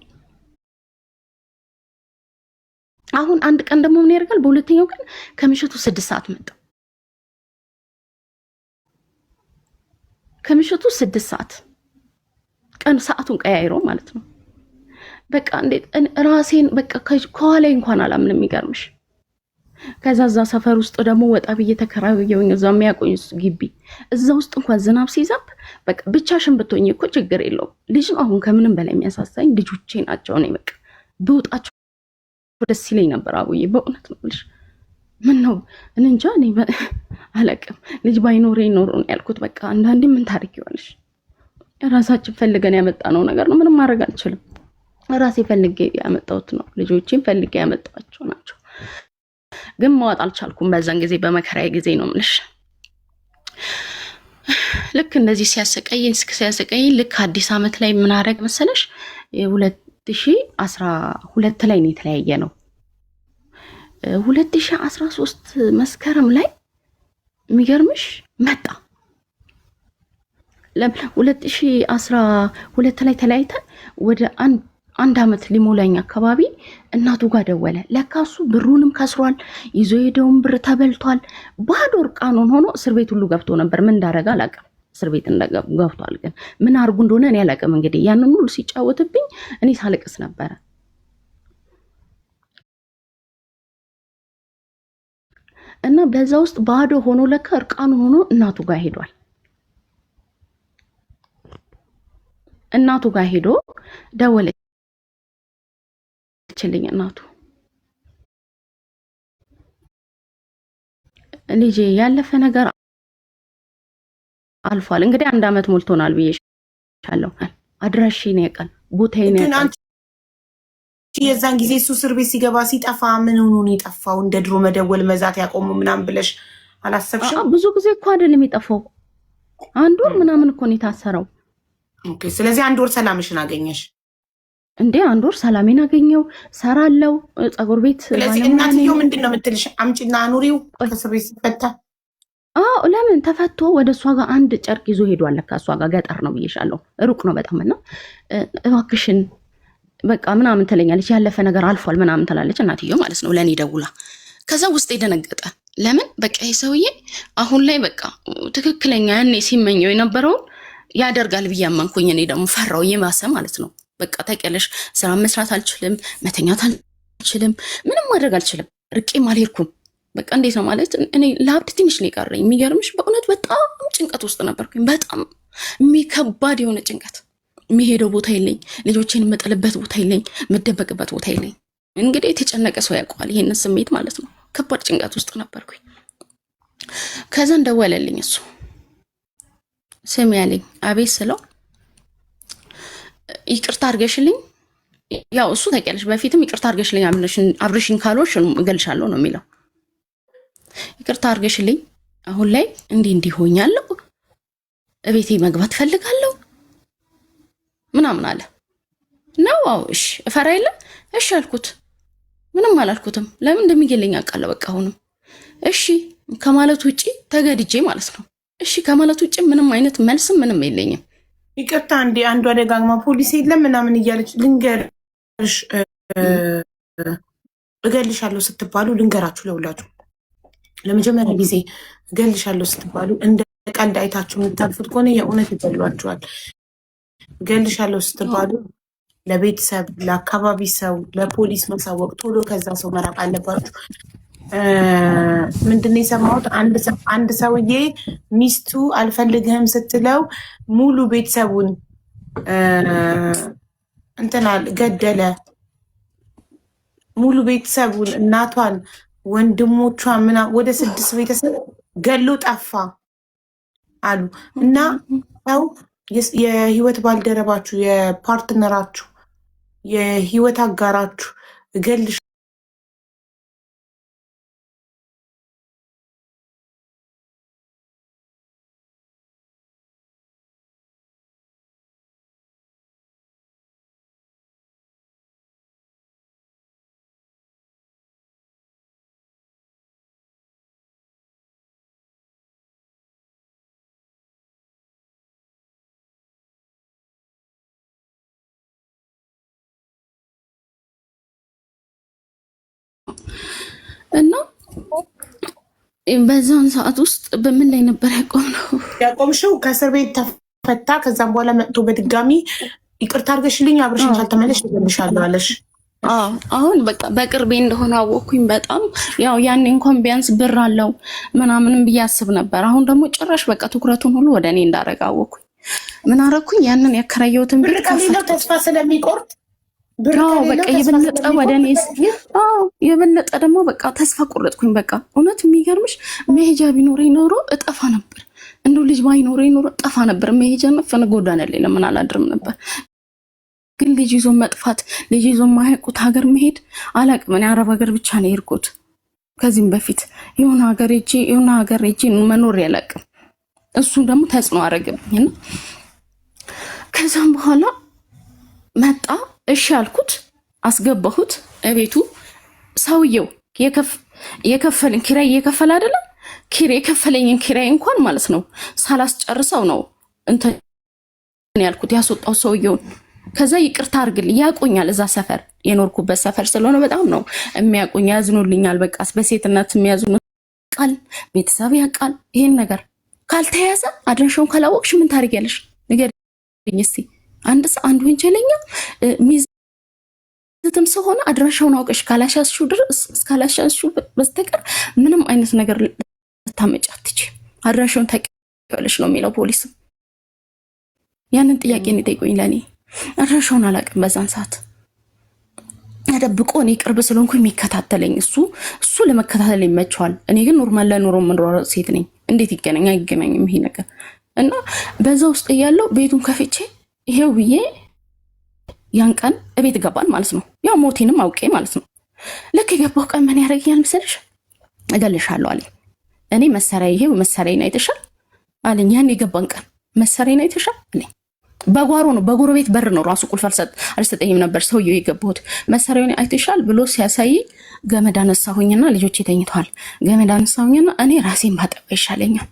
አሁን አንድ ቀን ደግሞ ምን ያደርጋል? በሁለተኛው ቀን ከምሽቱ 6 ሰዓት መጣ። ከምሽቱ 6 ሰዓት ቀን ሰዓቱን ቀያይሮ ማለት ነው። በቃ እንዴት ራሴን በቃ ከኋላ እንኳን አላምንም። የሚገርምሽ ከዛ እዛ ሰፈር ውስጥ ደግሞ ወጣ ብዬ ተከራየሁኝ። እዛ የሚያቆኝ ግቢ እዛ ውስጥ እንኳን ዝናብ ሲዘንብ በቃ ብቻሽን ብትሆኝ እኮ ችግር የለውም። ልጅ አሁን ከምንም በላይ የሚያሳሳኝ ልጆቼ ናቸው። እኔ በቃ ብወጣቸው ደስ ይለኝ ነበር አቡዬ፣ በእውነት ነው ልጅ ምን ነው እንጃ። እኔ አላቅም ልጅ ባይኖሬ ኖሮ ነው ያልኩት። በቃ አንዳንዴ ምን ታሪክ ይሆንሽ ራሳችን ፈልገን ያመጣነው ነገር ነው። ምንም ማድረግ አልችልም። ራሴ ፈልጌ ያመጣሁት ነው። ልጆቼን ፈልጌ ያመጣቸው ናቸው። ግን ማዋጥ አልቻልኩም በዛን ጊዜ፣ በመከራዬ ጊዜ ነው የምልሽ። ልክ እንደዚህ ሲያሰቀይኝ ልክ አዲስ አመት ላይ ምን አደረግ መሰለሽ 2012 ላይ ነው የተለያየ ነው። 2013 መስከረም ላይ የሚገርምሽ መጣ። 2012 ላይ ተለያይተን ወደ አንድ አመት ሊሞላኝ አካባቢ እናቱ ጋር ደወለ። ለካሱ ብሩንም ከስሯል፣ ይዞ ሄደውን ብር ተበልቷል። ባዶ እርቃኑን ሆኖ እስር ቤት ሁሉ ገብቶ ነበር። ምን እንዳረጋ አላውቅም። እስር ቤት ገብቷል፣ ግን ምን አርጉ እንደሆነ እኔ አላውቅም። እንግዲህ ያንን ሁሉ ሲጫወትብኝ እኔ ሳለቅስ ነበረ። እና በዛ ውስጥ ባዶ ሆኖ ለካ እርቃኑን ሆኖ እናቱ ጋር ሄዷል። እናቱ ጋር ሄዶ ደወለችልኝ እናቱ። ልጄ ያለፈ ነገር አልፏል። እንግዲህ 1 አመት ሞልቶናል ብዬሻለሁ። አድራሽን ያውቃል፣ ቦታዬን ያውቃል። የዛን ጊዜ እሱ እስር ቤት ሲገባ ሲጠፋ ምን ሆኖ ነው የጠፋው? እንደ ድሮ መደወል መዛት ያቆሙ ምናምን ብለሽ አላሰብሽም? ብዙ ጊዜ እኮ አይደለም የጠፋው፣ 1 ወር ምናምን እኮ ነው የታሰረው። ኦኬ። ስለዚህ 1 ወር ሰላምሽን አገኘሽ እንዴ? 1 ወር ሰላሜን አገኘው፣ ሰራለው ፀጉር ቤት። ስለዚህ እናትየው ምንድን ነው የምትልሽ? አምጪና አኑሪው ከእስር ቤት ሲፈታ። ለምን ተፈቶ ወደ እሷ ጋር 1 ጨርቅ ይዞ ሄዷል። ለካ እሷ ጋር ገጠር ነው ብዬሻለሁ፣ ሩቅ ነው በጣም። እና እባክሽን በቃ ምናምን ትለኛለች፣ ያለፈ ነገር አልፏል ምናምን ትላለች እናትየው ማለት ነው ለእኔ ደውላ። ከዛ ውስጥ የደነገጠ ለምን በቃ ይሄ ሰውዬ አሁን ላይ በቃ ትክክለኛ ያኔ ሲመኘው የነበረውን ያደርጋል ብዬ አመንኩኝ። እኔ ደግሞ ፈራው የማሰ ማለት ነው። በቃ ታውቂያለሽ፣ ስራ መስራት አልችልም፣ መተኛት አልችልም፣ ምንም ማድረግ አልችልም። ርቄም አልሄድኩም። በቃ እንዴት ነው ማለት እኔ ለሀብት ትንሽ ነው የቀረኝ። የሚገርምሽ በእውነት በጣም ጭንቀት ውስጥ ነበርኩኝ። በጣም የሚከባድ የሆነ ጭንቀት። የሚሄደው ቦታ የለኝ፣ ልጆቼን የምጥልበት ቦታ የለኝ፣ የምደበቅበት ቦታ የለኝ። እንግዲህ የተጨነቀ ሰው ያውቀዋል ይሄንን ስሜት ማለት ነው። ከባድ ጭንቀት ውስጥ ነበርኩኝ። ከዛ እንደወለልኝ እሱ ስም ያለኝ አቤት ስለው ይቅርታ አድርገሽልኝ፣ ያው እሱ ታውቂያለሽ በፊትም ይቅርታ አድርገሽልኝ አብረሽኝ ካልሆንሽ እገልሻለሁ ነው የሚለው። ይቅርታ አድርገሽልኝ አሁን ላይ እንዲህ ሆኛለሁ፣ እቤቴ መግባት ፈልጋለሁ ምናምን አለ ነው። እሺ እፈራ የለ እሺ አልኩት። ምንም አላልኩትም። ለምን እንደሚገለኝ አውቃለሁ። በቃ አሁንም እሺ ከማለት ውጪ ተገድጄ ማለት ነው። እሺ ከማለት ውጪ ምንም አይነት መልስም ምንም የለኝም። ይቅርታ እንዴ አንዷ ደጋግማ ፖሊስ የለም ምናምን እያለች ልንገርሽ፣ እገልሻለሁ ስትባሉ ልንገራችሁ ለሁላችሁ፣ ለመጀመሪያ ጊዜ እገልሻለሁ ስትባሉ እንደ ቀልድ አይታችሁ የምታልፉት ከሆነ የእውነት ይገሏችኋል። እገልሻለሁ ስትባሉ ለቤተሰብ፣ ለአካባቢ ሰው፣ ለፖሊስ መሳወቅ፣ ቶሎ ከዛ ሰው መራቅ አለባችሁ። ምንድን ነው የሰማሁት? አንድ ሰውዬ ሚስቱ አልፈልግህም ስትለው ሙሉ ቤተሰቡን እንትናል ገደለ። ሙሉ ቤተሰቡን፣ እናቷን፣ ወንድሞቿን ምና ወደ 6 ቤተሰብ ገሎ ጠፋ አሉ። እና ሰው የህይወት ባልደረባችሁ፣ የፓርትነራችሁ፣ የህይወት አጋራችሁ እገልሽ እና በዛን ሰዓት ውስጥ በምን ላይ ነበር ያቆምሽው? ከእስር ቤት ተፈታ። ከዛም በኋላ መጥቶ በድጋሚ ይቅርታ አድርገሽልኝ አብረሽኝ ካልተመለሽ እገልሻለሁ አለሽ። አሁን በቃ በቅርቤ እንደሆነ አወቅኩኝ። በጣም ያው ያኔ እንኳን ቢያንስ ብር አለው ምናምንም ብዬ አስብ ነበር። አሁን ደግሞ ጭራሽ በቃ ትኩረቱን ሁሉ ወደ እኔ እንዳደረገ አወቅኩኝ። ምን አደረኩኝ? ያንን ያከራየሁትን ቤት ከሌለው ተስፋ ስለሚቆርጥ በቃ የበለጠ ወደ እኔ የበለጠ ደግሞ በቃ ተስፋ ቆረጥኩኝ። በቃ እውነት የሚገርምሽ መሄጃ ቢኖረኝ ኖሮ እጠፋ ነበር። እንደው ልጅ ባይኖረኝ ኖሮ እጠፋ ነበር። መሄጃ ነፈነ ጎዳና ላይ ለምን አላድርም ነበር። ግን ልጅ ይዞ መጥፋት፣ ልጅ ይዞ ማያውቁት ሀገር መሄድ አላቅም። እኔ አረብ ሀገር ብቻ ነው የሄድኩት። ከዚህም በፊት የሆነ ሀገር ሄጄ መኖር ያላቅም። እሱ ደግሞ ተጽዕኖ አረገብኝና ከዛም በኋላ መጣ። እሺ አልኩት፣ አስገባሁት እቤቱ። ሰውየው የከፈልን ኪራይ እየከፈለ አይደለም፣ የከፈለኝን ኪራይ እንኳን ማለት ነው ሳላስጨርሰው ነው እንትን ያልኩት ያስወጣው ሰውየውን። ከዛ ይቅርታ አድርግልኝ፣ ያቆኛል። እዛ ሰፈር የኖርኩበት ሰፈር ስለሆነ በጣም ነው የሚያቆኝ፣ ያዝኑልኛል። በቃ በሴትነት የሚያዝኑ ቃል ቤተሰብ ያውቃል። ይሄን ነገር ካልተያዘ አድራሻውን ካላወቅሽ ምን ታደርጊያለሽ? ንገሪኝ እስቲ። አንድ ወንጀለኛ ስትም ስለሆነ አድራሻውን አውቀሽ ካላሻሽው ድረስ እስካላሻሽው በስተቀር ምንም አይነት ነገር ልታመጪ አትችይም። አድራሻውን ታውቂዋለሽ ነው የሚለው ፖሊስም። ያንን ጥያቄ ነው የጠየቁኝ። ለኔ አድራሻውን አላውቅም በዛን ሰዓት ተደብቆ እኔ ቅርብ ስለሆንኩ የሚከታተለኝ እሱ ለመከታተል ይመቸዋል። እኔ ግን ኖርማል ለኑሮ የምኖር ሴት ነኝ። እንዴት ይገናኝ? አይገናኝም ይሄ ነገር። እና በዛ ውስጥ እያለው ቤቱን ከፍቼ ይሄው ብዬ ያን ቀን እቤት ገባን ማለት ነው። ያው ሞቴንም አውቄ ማለት ነው። ልክ የገባው ቀን ምን ያደርገኛል መሰለሽ? እገልሻለሁ አለኝ። እኔ መሳሪያ ይሄው መሳሪያዬን አይተሻል አለኝ። ያን የገባን ቀን መሳሪያዬን አይተሻል አለኝ። በጓሮ ነው በጎረቤት በር ነው ራሱ ቁልፍ አልሰጠኝም ነበር ሰውየው የገባሁት። መሳሪያውን አይተሻል ብሎ ሲያሳይ ገመድ አነሳሁኝና ልጆቼ ተኝተዋል። ገመድ አነሳሁኝና እኔ ራሴን ባጠባ ይሻለኛል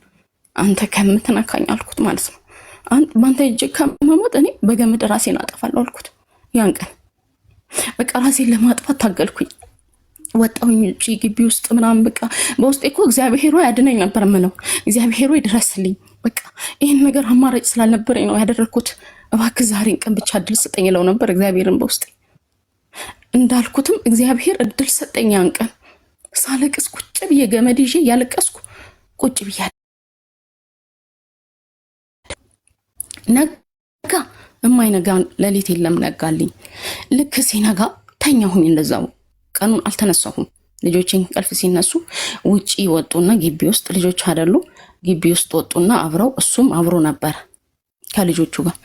አንተ ከምትነካኝ አልኩት ማለት ነው። በአንተ እጅ ከመሞት እኔ በገመድ ራሴን አጠፋለሁ አልኩት። ያን ቀን በቃ ራሴን ለማጥፋት ታገልኩኝ። ወጣሁኝ እጪ ግቢ ውስጥ ምናምን በቃ በውስጤ እኮ እግዚአብሔር ሆይ አድነኝ ነበር ምለው። እግዚአብሔር ሆይ ድረስልኝ። በቃ ይሄን ነገር አማራጭ ስላልነበረኝ ነው ያደረኩት። እባክህ ዛሬን ቀን ብቻ እድል ሰጠኝ እለው ነበር እግዚአብሔርን በውስጤ። እንዳልኩትም እግዚአብሔር እድል ሰጠኝ። ያን ቀን ሳለቅስ ቁጭ ብዬ ገመድ ይዤ ያለቀስኩ ቁጭ ብዬ ነጋ። የማይነጋ ሌሊት የለም ነጋልኝ። ልክ ሲነጋ ተኛሁኝ እንደዛው። ቀኑን አልተነሳሁም። ልጆቼን ቀልፍ ሲነሱ ውጪ ወጡና ግቢ ውስጥ ልጆች አይደሉ ግቢ ውስጥ ወጡና አብረው እሱም አብሮ ነበር ከልጆቹ ጋር።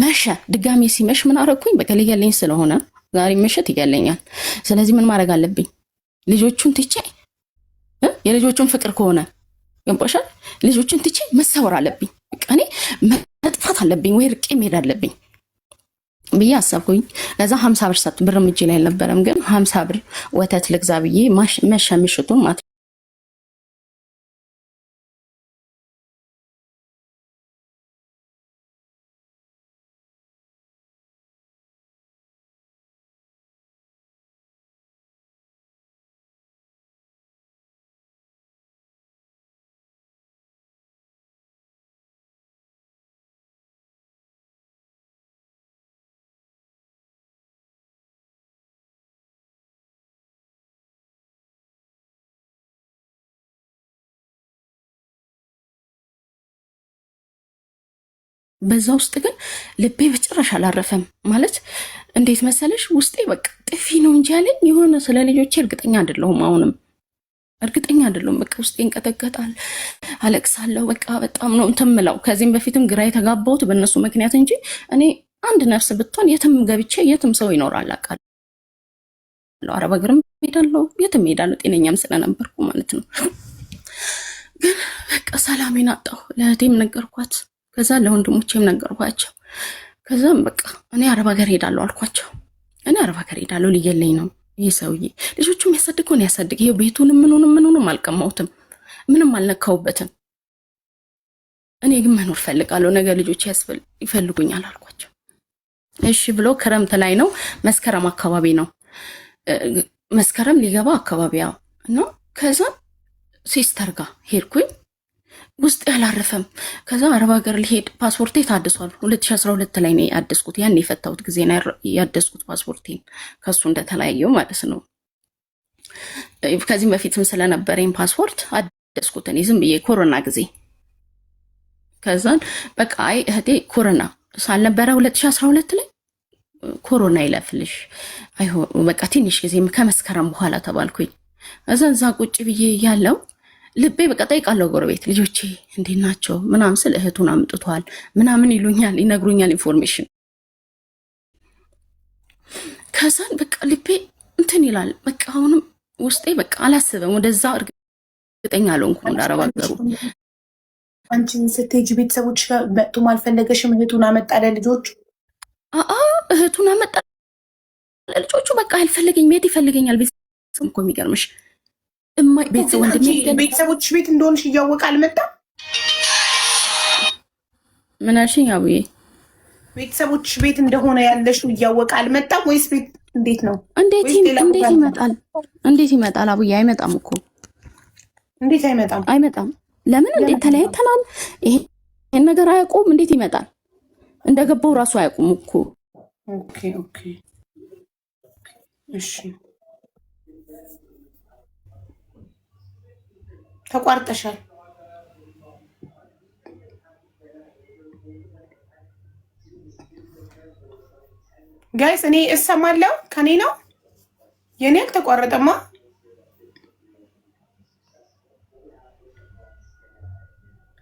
መሸ። ድጋሜ ሲመሽ ምን አረኩኝ? በቃ ሊገለኝ ስለሆነ ዛሬ መሸት ይገለኛል። ስለዚህ ምን ማድረግ አለብኝ? ልጆቹን ትቼ የልጆቹን ፍቅር ከሆነ ገባሻል? ልጆቹን ትቼ መሰወር አለብኝ። በቃ እኔ መጥፋት አለብኝ ወይ ርቄ መሄድ አለብኝ ብዬ አሰብኩኝ። ለዛ 50 ብር ሰጥ ብር እጄ ላይ አልነበረም፣ ግን 50 ብር ወተት ልግዛ ብዬ መሸ ምሽቱ ማለት በዛ ውስጥ ግን ልቤ በጭራሽ አላረፈም። ማለት እንዴት መሰለሽ? ውስጤ በቃ ጥፊ ነው እንጂ ያለኝ የሆነ ስለ ልጆቼ እርግጠኛ አይደለሁም። አሁንም እርግጠኛ አይደለሁም። በቃ ውስጤ እንቀጠቀጣል፣ አለቅሳለሁ። በቃ በጣም ነው እንትን የምለው። ከዚህም በፊትም ግራ የተጋባሁት በእነሱ ምክንያት እንጂ እኔ አንድ ነፍስ ብትሆን የትም ገብቼ የትም ሰው ይኖራል አውቃለሁ። አረብ ሀገርም ሄዳለሁ፣ የትም ሄዳለሁ፣ ጤነኛም ስለነበርኩ ማለት ነው። ግን በቃ ሰላሜን አጣሁ። ለእህቴም ነገርኳት፣ ከዛ ለወንድሞቼም ነገርኳቸው። ከዛም በቃ እኔ አረብ ሀገር ሄዳለሁ አልኳቸው። እኔ አረብ ሀገር ሄዳለሁ፣ ሊገለኝ ነው ይህ ሰውዬ። ልጆቹም ያሳድገውን ያሳድግ። ይሄ ቤቱንም ምኑንም አልቀማሁትም፣ ምንም አልነካሁበትም። እኔ ግን መኖር ፈልጋለሁ፣ ነገ ልጆች ይፈልጉኛል አልኳቸው። እሺ ብሎ ክረምት ላይ ነው፣ መስከረም አካባቢ ነው፣ መስከረም ሊገባ አካባቢ ነው። ከዛ ሲስተር ጋር ሄድኩኝ። ውስጥ ያላረፈም። ከዛ አረብ ሀገር ሊሄድ ፓስፖርቴ ታድሷል። 2012 ላይ ነው ያደስኩት። ያን የፈታሁት ጊዜ ነው ያደስኩት ፓስፖርቴን ከሱ እንደተለያየው ማለት ነው። ከዚህም በፊትም ስለነበረኝ ፓስፖርት አደስኩት እኔ ዝም ብዬ ኮሮና ጊዜ። ከዛን በቃ አይ እህቴ ኮሮና ሳልነበረ 2012 ላይ ኮሮና ይለፍልሽ በቃ ትንሽ ጊዜ ከመስከረም በኋላ ተባልኩኝ። እዛ ቁጭ ብዬ ያለው ልቤ በቃ ጠይቃለሁ ጎረቤት ልጆቼ እንዴት ናቸው ምናምን ስል እህቱን አምጥቷል ምናምን ይሉኛል፣ ይነግሩኛል ኢንፎርሜሽን። ከዛን በቃ ልቤ እንትን ይላል። በቃ አሁንም ውስጤ በቃ አላስብም፣ ወደዛ እርግጠኛ አልሆንኩም። እንዳረባ ገሩ አንቺን ስትሄጂ ቤተሰቦች ጋር መጥቶም አልፈለገሽም? እህቱን አመጣ ለልጆቹ? እህቱን አመጣ ለልጆቹ። በቃ አልፈለገኝ፣ ቤት ይፈልገኛል። ቤተሰብ እኮ የሚገርምሽ ቤተሰቦች ቤት እንደሆንሽ እያወቀ አልመጣም? ምን አልሽኝ አቡዬ? ቤተሰቦች ቤት እንደሆነ ያለሽው እያወቀ አልመጣም ወይስ ቤት እንዴት ነው? እንዴት ይመጣል? እንዴት ይመጣል አቡዬ? አይመጣም እኮ። እንዴት አይመጣም? አይመጣም። ለምን? እንዴት ተለያይተናል። ይሄን ነገር አያውቁም። እንዴት ይመጣል? እንደገባው ራሱ አያውቁም እኮ። ኦኬ ኦኬ። እሺ ተቋርጠሻል። ጋይስ እኔ እሰማለሁ። ከኔ ነው የኔ አልተቋረጠማ።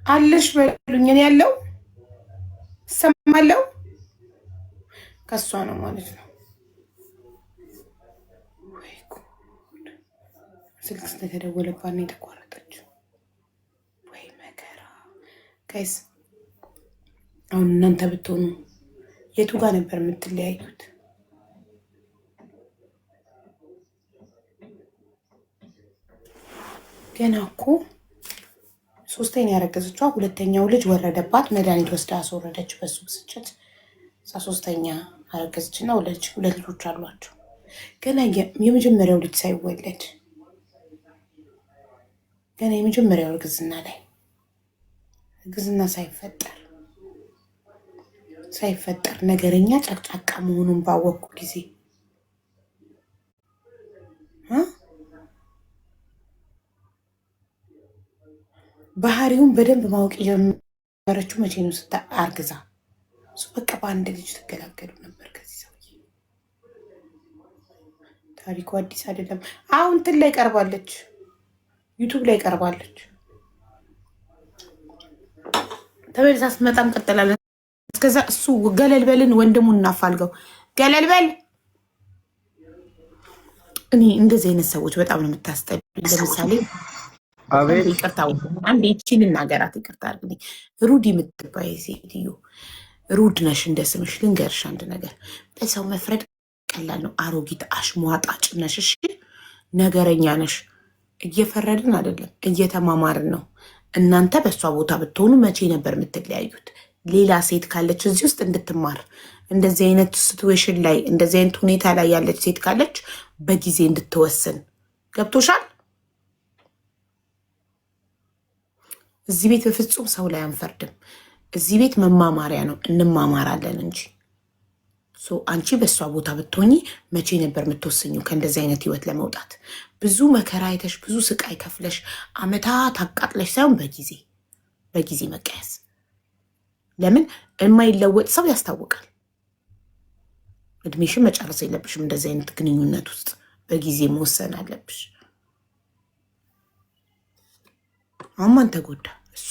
አለሽ በሉኝ። እኔ ያለው እሰማለሁ። ከሷ ነው ማለት ነው። ስልክ ስለተደወለባት ነው የተቋረጠችው። ወይ መከራ ጋይስ። አሁን እናንተ ብትሆኑ የቱ ጋር ነበር የምትለያዩት? ገና እኮ ሶስተኛ ያረገዘችዋ፣ ሁለተኛው ልጅ ወረደባት። መድኃኒት ወስዳ አስወረደች በሱ ብስጭት። ሶስተኛ አረገዘችና ሁለት ልጆች አሏቸው። ገና የመጀመሪያው ልጅ ሳይወለድ ገና የመጀመሪያው እርግዝና ሳይፈጠር ነገረኛ ጨቅጫቃ መሆኑን ባወቅኩ ጊዜ ባህሪውን በደንብ ማወቅ የጀመረችው መቼ ነው? አርግዛ በቃ በአንድ ልጅ ትገላገሉ ነበር ከዚህ ሰውዬ። ታሪኩ አዲስ አይደለም። አሁን እንትን ላይ ቀርባለች፣ ዩቱብ ላይ ቀርባለች። ተመልሳ ስትመጣ እንቀጥላለን። እስከዛ እሱ ገለልበልን ወንድሙን እናፋልገው። ገለልበል። እኔ እንደዚህ አይነት ሰዎች በጣም ነው የምታስጠሉ። ለምሳሌ ይቅርታ አንድ ይቺን እናገራት፣ ይቅርታ አድርግልኝ። ሩድ የምትባይ ሴትዮ ሩድ ነሽ፣ እንደ ስምሽ ልንገርሽ አንድ ነገር። በሰው መፍረድ ቀላል ነው። አሮጊት አሽሟጣጭ ነሽ፣ እሺ ነገረኛ ነሽ። እየፈረድን አይደለም እየተማማርን ነው። እናንተ በእሷ ቦታ ብትሆኑ መቼ ነበር የምትለያዩት? ሌላ ሴት ካለች እዚህ ውስጥ እንድትማር፣ እንደዚህ አይነት ሲትዌሽን ላይ እንደዚህ አይነት ሁኔታ ላይ ያለች ሴት ካለች በጊዜ እንድትወስን። ገብቶሻል? እዚህ ቤት በፍጹም ሰው ላይ አንፈርድም። እዚህ ቤት መማማሪያ ነው፣ እንማማራለን እንጂ። አንቺ በእሷ ቦታ ብትሆኚ መቼ ነበር የምትወስኙ ከእንደዚህ አይነት ህይወት ለመውጣት? ብዙ መከራ አይተሽ ብዙ ስቃይ ከፍለሽ አመታት አቃጥለሽ ሳይሆን በጊዜ መቀየስ። ለምን የማይለወጥ ሰው ያስታውቃል። እድሜሽን መጨረስ የለብሽም እንደዚህ አይነት ግንኙነት ውስጥ፣ በጊዜ መወሰን አለብሽ። አሁን ማን ተጎዳ? እሷ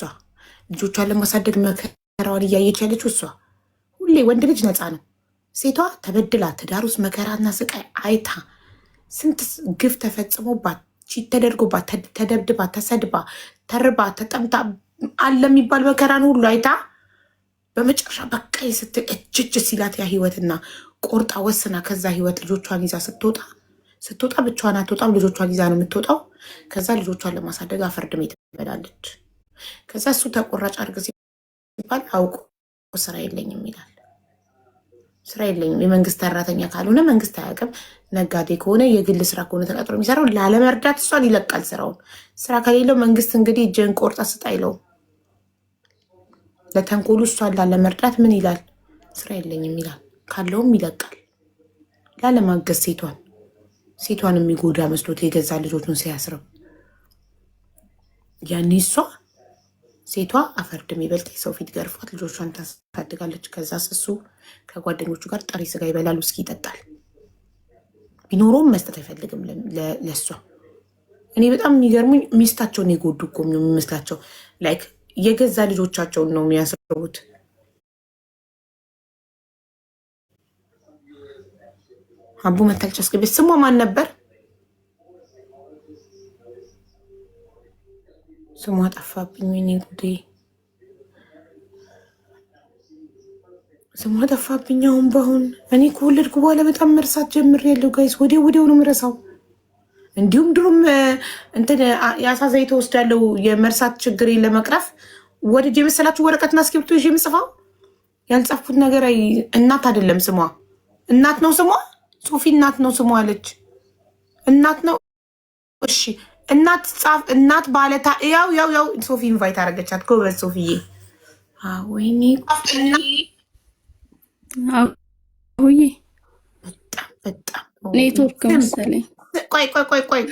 ልጆቿን ለማሳደግ መከራዋን እያየች ያለችው እሷ። ሁሌ ወንድ ልጅ ነፃ ነው። ሴቷ ተበድላ ትዳር ውስጥ መከራና ስቃይ አይታ ስንት ግፍ ተፈጽሞባት ቺት ተደርጎባት ተደብድባ ተሰድባ ተርባ ተጠምታ አለ የሚባል መከራን ሁሉ አይታ በመጨረሻ በቃ ስትል እጅ ሲላት ያ ህይወትና ቆርጣ ወስና ከዛ ህይወት ልጆቿን ይዛ ስትወጣ ብቻዋን አትወጣም። ልጆቿን ይዛ ነው የምትወጣው። ከዛ ልጆቿን ለማሳደግ አፈርድሜ ትበላለች። ከዛ እሱ ተቆራጭ አርግዝ ሲባል አውቆ ስራ የለኝም ይላል። ስራ የለኝም። የመንግስት ሰራተኛ ካልሆነ መንግስት አያውቅም። ነጋዴ ከሆነ የግል ስራ ከሆነ ተቀጥሮ የሚሰራው ላለመርዳት እሷን ይለቃል ስራውን። ስራ ከሌለው መንግስት እንግዲህ እጅን ቆርጣ ስጥ አይለውም። ለተንኮሉ እሷን ላለመርዳት ምን ይላል? ስራ የለኝም ይላል። ካለውም ይለቃል። ላለማገዝ ሴቷን የሚጎዳ መስሎት የገዛ ልጆቹን ሲያስረው ያኔ ሴቷ አፈርድም ይበልጥ የሰው ፊት ገርፏት ልጆቿን ታሳድጋለች። ከዛ እሱ ከጓደኞቹ ጋር ጥሬ ስጋ ይበላል፣ ውስኪ ይጠጣል። ቢኖረውም መስጠት አይፈልግም ለእሷ። እኔ በጣም የሚገርሙኝ ሚስታቸውን የጎዱ እኮ የሚመስላቸው ላይክ የገዛ ልጆቻቸውን ነው የሚያስቡት። አቡ መታለች አስገቤት። ስሟ ማን ነበር? ስሟ ጠፋብኝ። ወይኔ ጉዴ ስሟ ጠፋብኝ። አሁን በአሁን እኔ ከወለድኩ በኋላ በጣም መርሳት ጀምሬያለሁ ጋይስ። ወዲያው ነው የምረሳው። እንዲሁም ድሮም እንትን የአሳዛኝ ተወስዳለው የመርሳት ችግሬን ለመቅረፍ ወደጅ የመሰላችሁ ወረቀትና እስክሪብቶ ይዤ የምጽፋው ያልጻፍኩት ነገር እናት አይደለም ስሟ። እናት ነው ስሟ። ሶፊ እናት ነው ስሟ አለች። እናት ነው እሺ። እናት ጻፍ። እናት ባለታ ያው ሶፊ ኢንቫይት አደረገቻት። ጎበዝ ሶፊዬ። ወይኔ አውይ በጣም ኔትወርክ መሰለኝ። ቆይ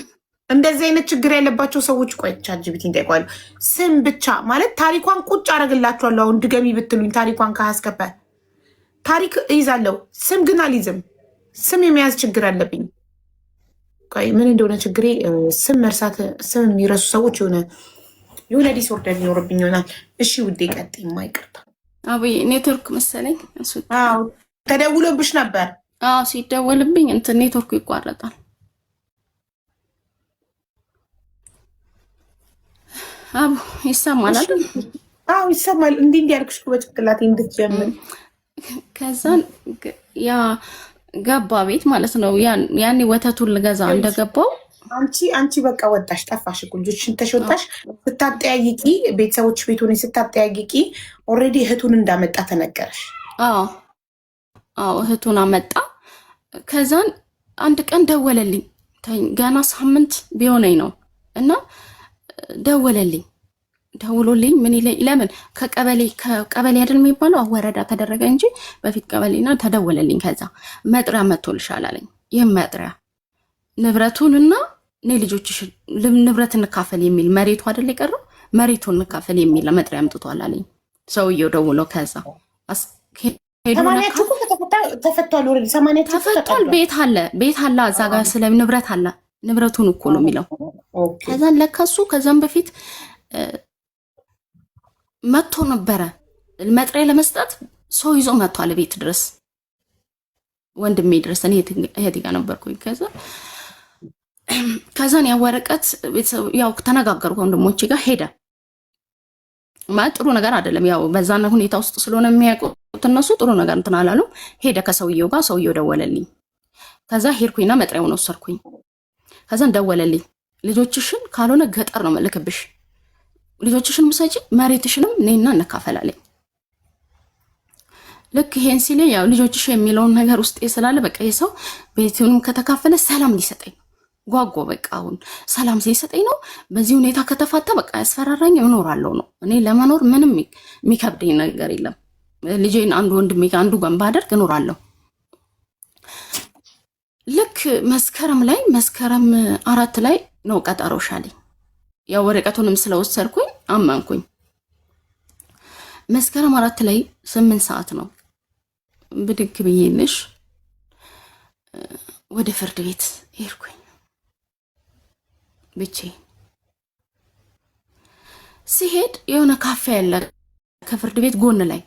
እንደዚህ አይነት ችግር ያለባቸው ሰዎች ቆይ ቻትጂፒቲ እንጠይቀዋለሁ። ስም ብቻ ማለት ታሪኳን ቁጭ አደርግላችኋለሁ። አሁን ድገሚ ብትሉኝ ታሪኳን ካስገባ ታሪክ እይዛለሁ። ስም ግን አልይዝም። ስም የመያዝ ችግር አለብኝ። ቆይ ምን እንደሆነ ችግሬ ስም መርሳት። ስም የሚረሱ ሰዎች የሆነ ዲስኦርደር ሊኖርብኝ ይሆናል። እሺ ውዴ ቀጥይ። የማይቀርታ አብይ ኔትወርክ መሰለኝ። ተደውሎብሽ ነበር? አዎ ሲደወልብኝ እንትን ኔትወርኩ ይቋረጣል። አቡ ይሰማል አይደል? አዎ ይሰማል። እንዲህ ያልኩሽ በጭንቅላቴ እንድትጀምር ከዛን ያ ገባ ቤት ማለት ነው። ያኔ ወተቱን ልገዛ እንደገባው አንቺ በቃ ወጣሽ፣ ጠፋሽ እኮ ልጆችሽን ተሽወጣሽ። ስታጠያይቂ ቤተሰቦች ቤት ሆነሽ ስታጠያይቂ ኦልሬዲ እህቱን እንዳመጣ ተነገረሽ? አዎ እህቱን አመጣ። ከዛን አንድ ቀን ደወለልኝ። ገና ሳምንት ቢሆነኝ ነው እና ደውሎልኝ ምን ይለኝ፣ ለምን ከቀበሌ አይደል የሚባለው ወረዳ ተደረገ እንጂ በፊት ቀበሌና ተደወለልኝ። ከዛ መጥሪያ መጥቶልሻል አለኝ። ይህም መጥሪያ ንብረቱንና እኔ ልጆችሽ ንብረት እንካፈል የሚል መሬቱ አይደል የቀረው መሬቱን እንካፈል የሚል መጥሪያ አምጥቷል አለኝ ሰውየው ደውሎ። ከዛ ተፈቷል። ቤት አለ እዛ ጋር ስለ ንብረት አለ ንብረቱን እኮ ነው የሚለው። ከዛን ለካሱ ከዛም በፊት መጥቶ ነበረ መጥሪያ ለመስጠት ሰው ይዞ መጥቷል ቤት ድረስ ወንድሜ ድረስ። እኔ እህቴ ጋር ነበርኩኝ። ከዛን ያ ወረቀት ያው ተነጋገርኩ ወንድሞቼ ጋር ሄደ። ማለት ጥሩ ነገር አይደለም። ያው በዛና ሁኔታ ውስጥ ስለሆነ የሚያውቁት እነሱ ጥሩ ነገር እንትን አላሉ። ሄደ ከሰውየው ጋር። ሰውየው ደወለልኝ። ከዛ ሄድኩኝና መጥሪያውን ወሰድኩኝ። ከዛን ደወለልኝ። ልጆችሽን ካልሆነ ገጠር ነው መልክብሽ፣ ልጆችሽን ሙሰጂ፣ መሬትሽንም እኔና እንካፈላለኝ። ልክ ይሄን ሲል ያው ልጆችሽ የሚለውን ነገር ውስጥ ስላለ በቃ የሰው ቤቱንም ከተካፈለ ሰላም ሊሰጠኝ ጓጓ። በቃ አሁን ሰላም ሲሰጠኝ ነው። በዚህ ሁኔታ ከተፋታ በቃ ያስፈራራኝ እኖራለሁ ነው። እኔ ለመኖር ምንም የሚከብደኝ ነገር የለም። ልጄን አንዱ ወንድሜ አንዱ ጋር ባደርግ እኖራለሁ። ልክ መስከረም 4 ላይ ነው ቀጠሮ ሻለኝ። ያው ወረቀቱንም ስለወሰድኩኝ አመንኩኝ። መስከረም 4 ላይ 8 ሰዓት ነው ብድግ ብዬልሽ ወደ ፍርድ ቤት ሄድኩኝ። ብቻዬን ሲሄድ የሆነ ካፌ ያለ ከፍርድ ቤት ጎን ላይ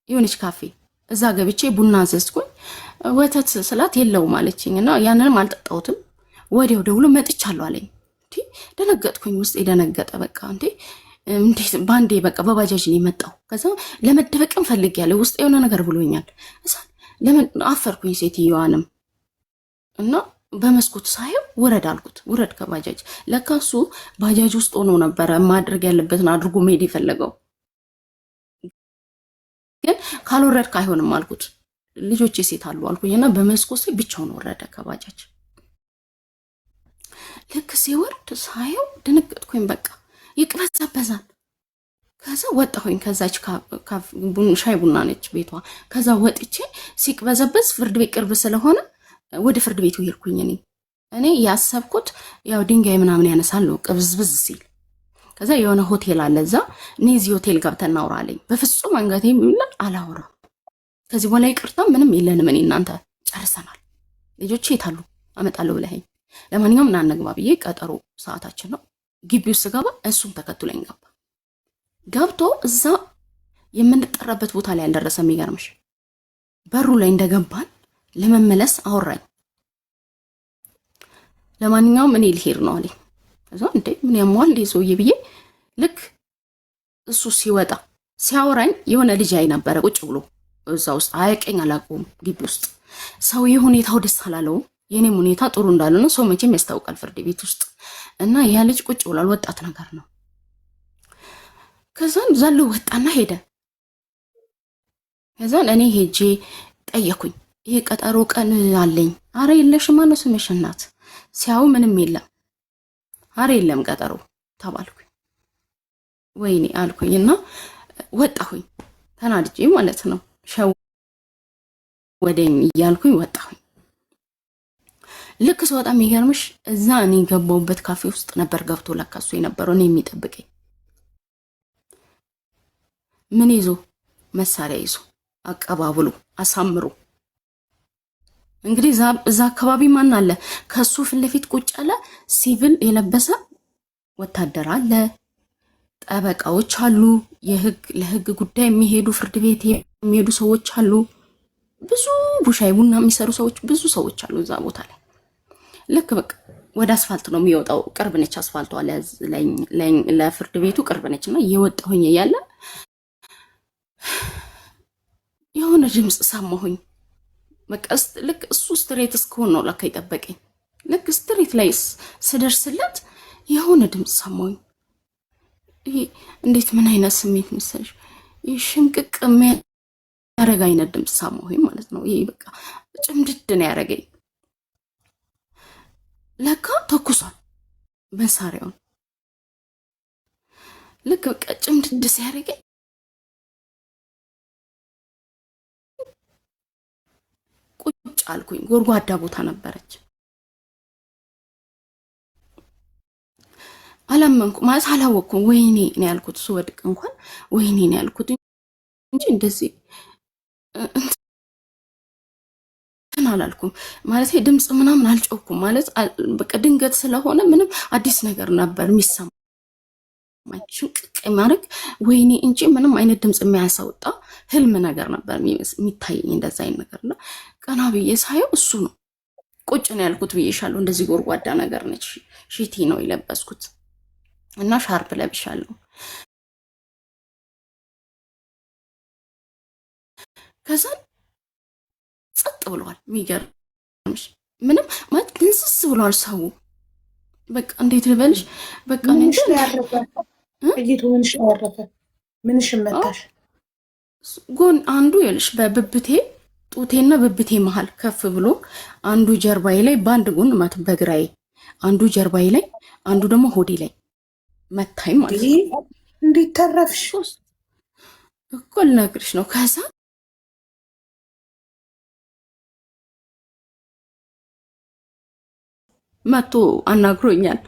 የሆነች ካፌ፣ እዛ ገብቼ ቡና አዘዝኩኝ። ወተት ስላት የለውም አለችኝ እና ያንንም አልጠጣሁትም። ወዲያው ደውሎ መጥቻለሁ አለኝ። ደነገጥኩኝ። ውስጥ የደነገጠ በቃ እንዴት ባንዴ በቃ በባጃጅ ነው የመጣው። ከዛ ለመደበቅም ፈልጌያለሁ። ውስጥ የሆነ ነገር ብሎኛል። ለምን አፈርኩኝ ሴትዮዋንም እና በመስኮት ሳየው ውረድ አልኩት። ውረድ ከባጃጅ። ለካሱ ባጃጅ ውስጥ ሆኖ ነበረ ማድረግ ያለበትን አድርጎ መሄድ የፈለገው። ግን ካልወረድክ አይሆንም አልኩት። ልጆች ሴት አሉ አልኩኝና በመስኮት ሳይ ብቻውን ወረደ ከባጃጅ። ልክ ሲወርድ ሳየው ደነገጥኩኝ። በቃ ይቅበዘበዛል። ከዛ ወጣሁኝ። ከዛች ሻይ ቡና ነች ቤቷ። ከዛ ወጥቼ ሲቅበዘበዝ ፍርድ ቤት ቅርብ ስለሆነ ወደ ፍርድ ቤቱ ሄድኩኝ። እኔ ያሰብኩት ያው ድንጋይ ምናምን ያነሳል ነው ቅብዝብዝ ሲል። ከዛ የሆነ ሆቴል አለ እዛ፣ እኔ እዚህ ሆቴል ገብተን እናውራ አለኝ። በፍጹም አንገቴ የሚል አላወራም። ከዚህ በኋላ ይቅርታ ምንም የለንም፣ እኔ እናንተ ጨርሰናል። ልጆቼ የታሉ አመጣለሁ ብለኸኝ፣ ለማንኛውም እናነግባ ብዬ ቀጠሮ ሰዓታችን ነው። ግቢ ውስጥ ገባ፣ እሱም ተከትሎኝ ገባ። ገብቶ እዛ የምንጠራበት ቦታ ላይ አልደረሰም። የሚገርምሽ በሩ ላይ እንደገባን ለመመለስ አወራኝ። ለማንኛውም እኔ ልሄድ ነው አለኝ። ከዛ እንዴ ምን ያሟል ሰውዬ ብዬ ልክ እሱ ሲወጣ ሲያወራኝ የሆነ ልጅ አይ ነበረ ቁጭ ብሎ እዛ ውስጥ አያውቀኝ አላውቀውም። ግቢ ውስጥ ሰውዬ ሁኔታው ደስ አላለውም። የኔም ሁኔታ ጥሩ እንዳልሆነ ሰው መቼም ያስታውቃል ፍርድ ቤት ውስጥ እና ያ ልጅ ቁጭ ብሏል። ወጣት ነገር ነው። ከዛን ዘሎ ወጣና ሄደ። ከዛን እኔ ሄጄ ጠየኩኝ። ይሄ ቀጠሮ ቀን አለኝ። አረ የለሽም ማነው ስምሽ እናት? ሲያው ምንም የለም። አረ የለም ቀጠሮ ተባልኩኝ። ወይኔ አልኩኝና ወጣሁኝ። ተናድጄ ማለት ነው። ሸወደኝ እያልኩኝ ወጣሁኝ። ልክ ስወጣ የሚገርምሽ እዛ እኔ ገባሁበት ካፌ ውስጥ ነበር ገብቶ ለካ እሱ የነበረው እኔ የሚጠብቀኝ። ምን ይዞ? መሳሪያ ይዞ አቀባብሎ አሳምሮ። እንግዲህ እዛ አካባቢ ማን አለ? ከሱ ፊት ለፊት ቁጭ ያለ ሲቪል የለበሰ ወታደር አለ፣ ጠበቃዎች አሉ፣ ለህግ ጉዳይ የሚሄዱ ፍርድ ቤት የሚሄዱ ሰዎች አሉ፣ ብዙ ቡሻይ ቡና የሚሰሩ ሰዎች ብዙ ሰዎች አሉ እዛ ቦታ ላይ። ልክ በቃ ወደ አስፋልት ነው የሚወጣው። ቅርብ ነች አስፋልቷ ለፍርድ ቤቱ ቅርብ ነች። እና እየወጣሁኝ እያለ የሆነ ድምፅ ሰማሁኝ። በቃ ልክ እሱ ስትሬት እስከሆን ነው ለካ ይጠበቀኝ። ልክ ስትሬት ላይ ስደርስለት የሆነ ድምፅ ሰማሁኝ። ይሄ እንዴት ምን አይነት ስሜት መሰለሽ? ይህ ሽምቅቅ የሚያደርግ አይነት ድምፅ ሰማሁኝ ማለት ነው። ይሄ በቃ ጭምድድ ነው ያደረገኝ። ለካ ተኩሷል መሳሪያውን። ልክ በቃ ጭምድድ ሲያደርገኝ ቁጭ አልኩኝ። ጎድጓዳ ቦታ ነበረች። አላመንኩ ማለት አላወቅኩም። ወይኔ ነው ያልኩት። ስወድቅ እንኳን ወይኔ ነው ያልኩት እንጂ እንደዚህ እንትን አላልኩም ማለት ድምፅ ምናምን አልጮኩም ማለት በቃ ድንገት ስለሆነ ምንም አዲስ ነገር ነበር የሚሰማኝ። ሽንቅቅ ማድረግ ወይኔ እንጂ ምንም አይነት ድምፅ የሚያሳውጣ ህልም ነገር ነበር የሚታየኝ እንደዛ አይነት ነገርና ቀና ብዬ ሳየው እሱ ነው። ቁጭ ነው ያልኩት ብዬሻለሁ። እንደዚህ ጎርጓዳ ነገር ነች። ሺቲ ነው የለበስኩት እና ሻርፕ ለብሻለሁ። ከዛ ጸጥ ብሏል። የሚገርምሽ ምንም ማለት ድንስስ ብሏል ሰው። በቃ እንዴት ልበልሽ? በቃ ምንሽ ያረፈ እይቱ ምንሽ ያረፈ ምንሽ መታሽ? ጎን አንዱ ይልሽ በብብቴ ጡቴና ብብቴ መሃል ከፍ ብሎ አንዱ ጀርባዬ ላይ በአንድ ጎን ማለት በግራዬ አንዱ ጀርባዬ ላይ አንዱ ደግሞ ሆዴ ላይ መታኝ ማለት ነው። እንዴት ተረፍሽ? እኮ ልነግርሽ ነው። ከዛ መቶ አናግሮኛል።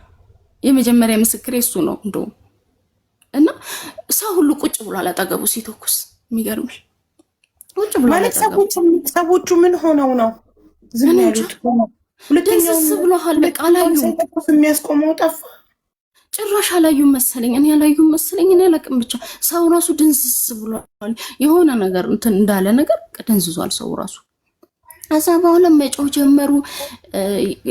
የመጀመሪያ ምስክሬ እሱ ነው እንደውም። እና ሰው ሁሉ ቁጭ ብሏል አጠገቡ ሲተኩስ። የሚገርምሽ ቁጭ ብሏል ማለት ሰዎቹ ምን ሆነው ነው ዝም ያሉት? ደንስስ ብሏል። በቃ አላዩም። የሚያስቆመው ጠፋ። ጭራሽ አላዩም መሰለኝ። እኔ አላዩም መሰለኝ። እኔ አላቅም። ብቻ ሰው ራሱ ድንዝዝ ብሏል። የሆነ ነገር እንትን እንዳለ ነገር ደንዝዟል ሰው ራሱ። ከዛ በኋላ መጮህ ጀመሩ።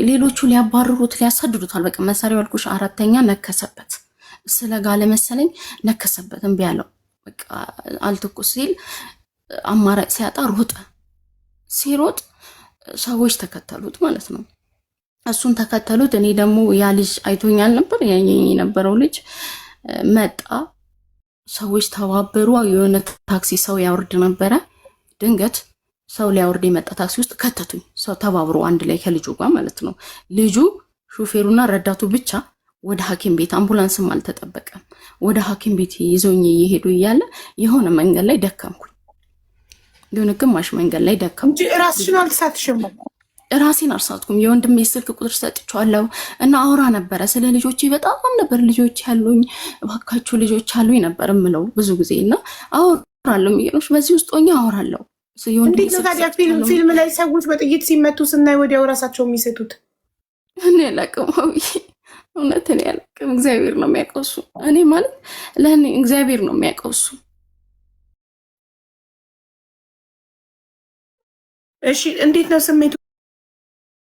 ሌሎቹ ሊያባርሩት ሊያሳድዱታል። በቃ መሳሪያው አልኩሽ አራተኛ ነከሰበት። ስለጋለ መሰለኝ ነከሰበት። እምቢ አለው። በቃ አልተኩስ ሲል አማራጭ ሲያጣ ሮጠ። ሲሮጥ ሰዎች ተከተሉት ማለት ነው። እሱን ተከተሉት። እኔ ደግሞ ያ ልጅ አይቶኛል ነበር። ያየኝ የነበረው ልጅ መጣ። ሰዎች ተባበሩ። የሆነ ታክሲ ሰው ያወርድ ነበረ። ድንገት ሰው ሊያወርድ የመጣ ታክሲ ውስጥ ከተቱኝ። ሰው ተባብሮ አንድ ላይ ከልጁ ጋር ማለት ነው። ልጁ ሹፌሩና ረዳቱ ብቻ ወደ ሐኪም ቤት፣ አምቡላንስም አልተጠበቀም። ወደ ሐኪም ቤት ይዘውኝ እየሄዱ እያለ የሆነ መንገድ ላይ ደከምኩኝ። የሆነ ግማሽ መንገድ ላይ ደከምኩ። ራስሽን አልሳትሽም? ራሴን አልሳትኩም። የወንድሜ ስልክ ቁጥር ሰጥቼዋለሁ እና አውራ ነበረ ስለ ልጆቼ። በጣም ነበር ልጆች ያሉኝ፣ እባካችሁ ልጆች አሉኝ ነበር የምለው ብዙ ጊዜ እና አወራለሁ። የሚገርምሽ በዚህ ውስጥ ሆኜ አወራለሁ። እንዴት ነው ታዲያ ፊልም ላይ ሰዎች በጥይት ሲመቱ ስናይ ወዲያው ራሳቸው የሚሰጡት? እኔ አላቅም። እውነት እኔ አላቅም። እግዚአብሔር ነው የሚያውቀው እሱ። እኔ ማለት ለእኔ እግዚአብሔር ነው የሚያውቀው እሱ። እሺ እንዴት ነው ስሜቱ?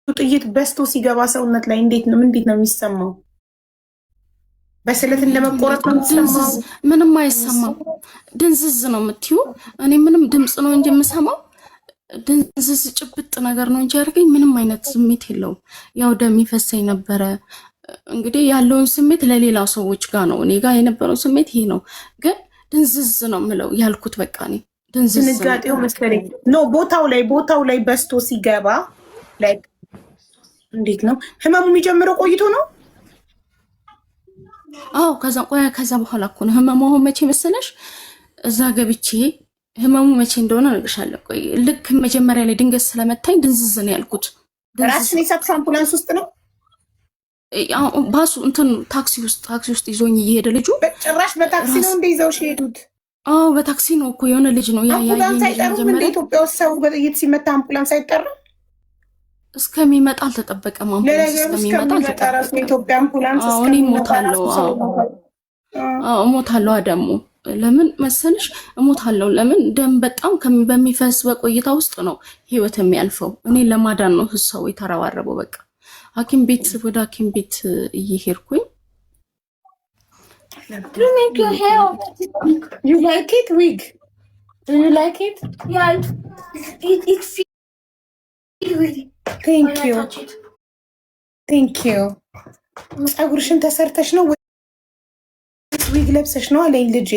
ጥይት በስቶ ሲገባ ሰውነት ላይ እንዴት ነው የሚሰማው? በስለት እንደመቆረጥ ነው የሚሰማው? ምንም አይሰማም። ድንዝዝ ነው የምትዩ። እኔ ምንም ድምፅ ነው እንጂ የምሰማው ድንዝዝ ጭብጥ ነገር ነው እንጂ ያደርገኝ ምንም አይነት ስሜት የለውም። ያው ደም ይፈሰኝ ነበረ። እንግዲህ ያለውን ስሜት ለሌላ ሰዎች ጋር ነው። እኔ ጋር የነበረው ስሜት ይሄ ነው። ግን ድንዝዝ ነው የምለው ያልኩት በቃ እኔ ድንዝዝ ንጋጤው መሰለኝ ነው። ቦታው ላይ በስቶ ሲገባ ላይ እንዴት ነው ህመሙ የሚጀምረው? ቆይቶ ነው? አዎ ከዛ በኋላ እኮ ነው ህመሙ። መቼ መሰለሽ እዛ ገብቼ ህመሙ መቼ እንደሆነ እነግርሻለሁ። ቆይ ልክ መጀመሪያ ላይ ድንገት ስለመታኝ ድንዝዝ ነው ያልኩት። ራስን የሳቅሽ አምቡላንስ ውስጥ ነው? ባሱ እንትን ታክሲ ውስጥ ይዞኝ እየሄደ ልጁ። ጭራሽ በታክሲ ነው እንደ ይዘውሽ ሄዱት? አዎ በታክሲ ነው እኮ የሆነ ልጅ ነው አምቡላንስ አይጠሩም እንደ ኢትዮጵያ ውስጥ ሰው በጥይት ሲመታ አምቡላንስ አይጠራም? እስከሚመጣ አልተጠበቀም። አምቡላንስ እስከሚመጣ አልተጠበቀም። ኢትዮጵያ አምቡላንስ እኔ እሞታለሁ ደግሞ ለምን መሰልሽ እሞታለሁ። ለምን ደም በጣም በሚፈስ በቆይታ ውስጥ ነው ህይወት የሚያልፈው። እኔ ለማዳን ነው ሰው የተረባረበው። በቃ ሐኪም ቤት ወደ ሐኪም ቤት እየሄድኩኝ You like it, wig? Do you like it? Yeah, it feels really. Thank you. Thank you. ፀጉርሽን ተሰርተሽ ነው ወይስ ዊግ ለብሰሽ ነው አለኝ ልጄ።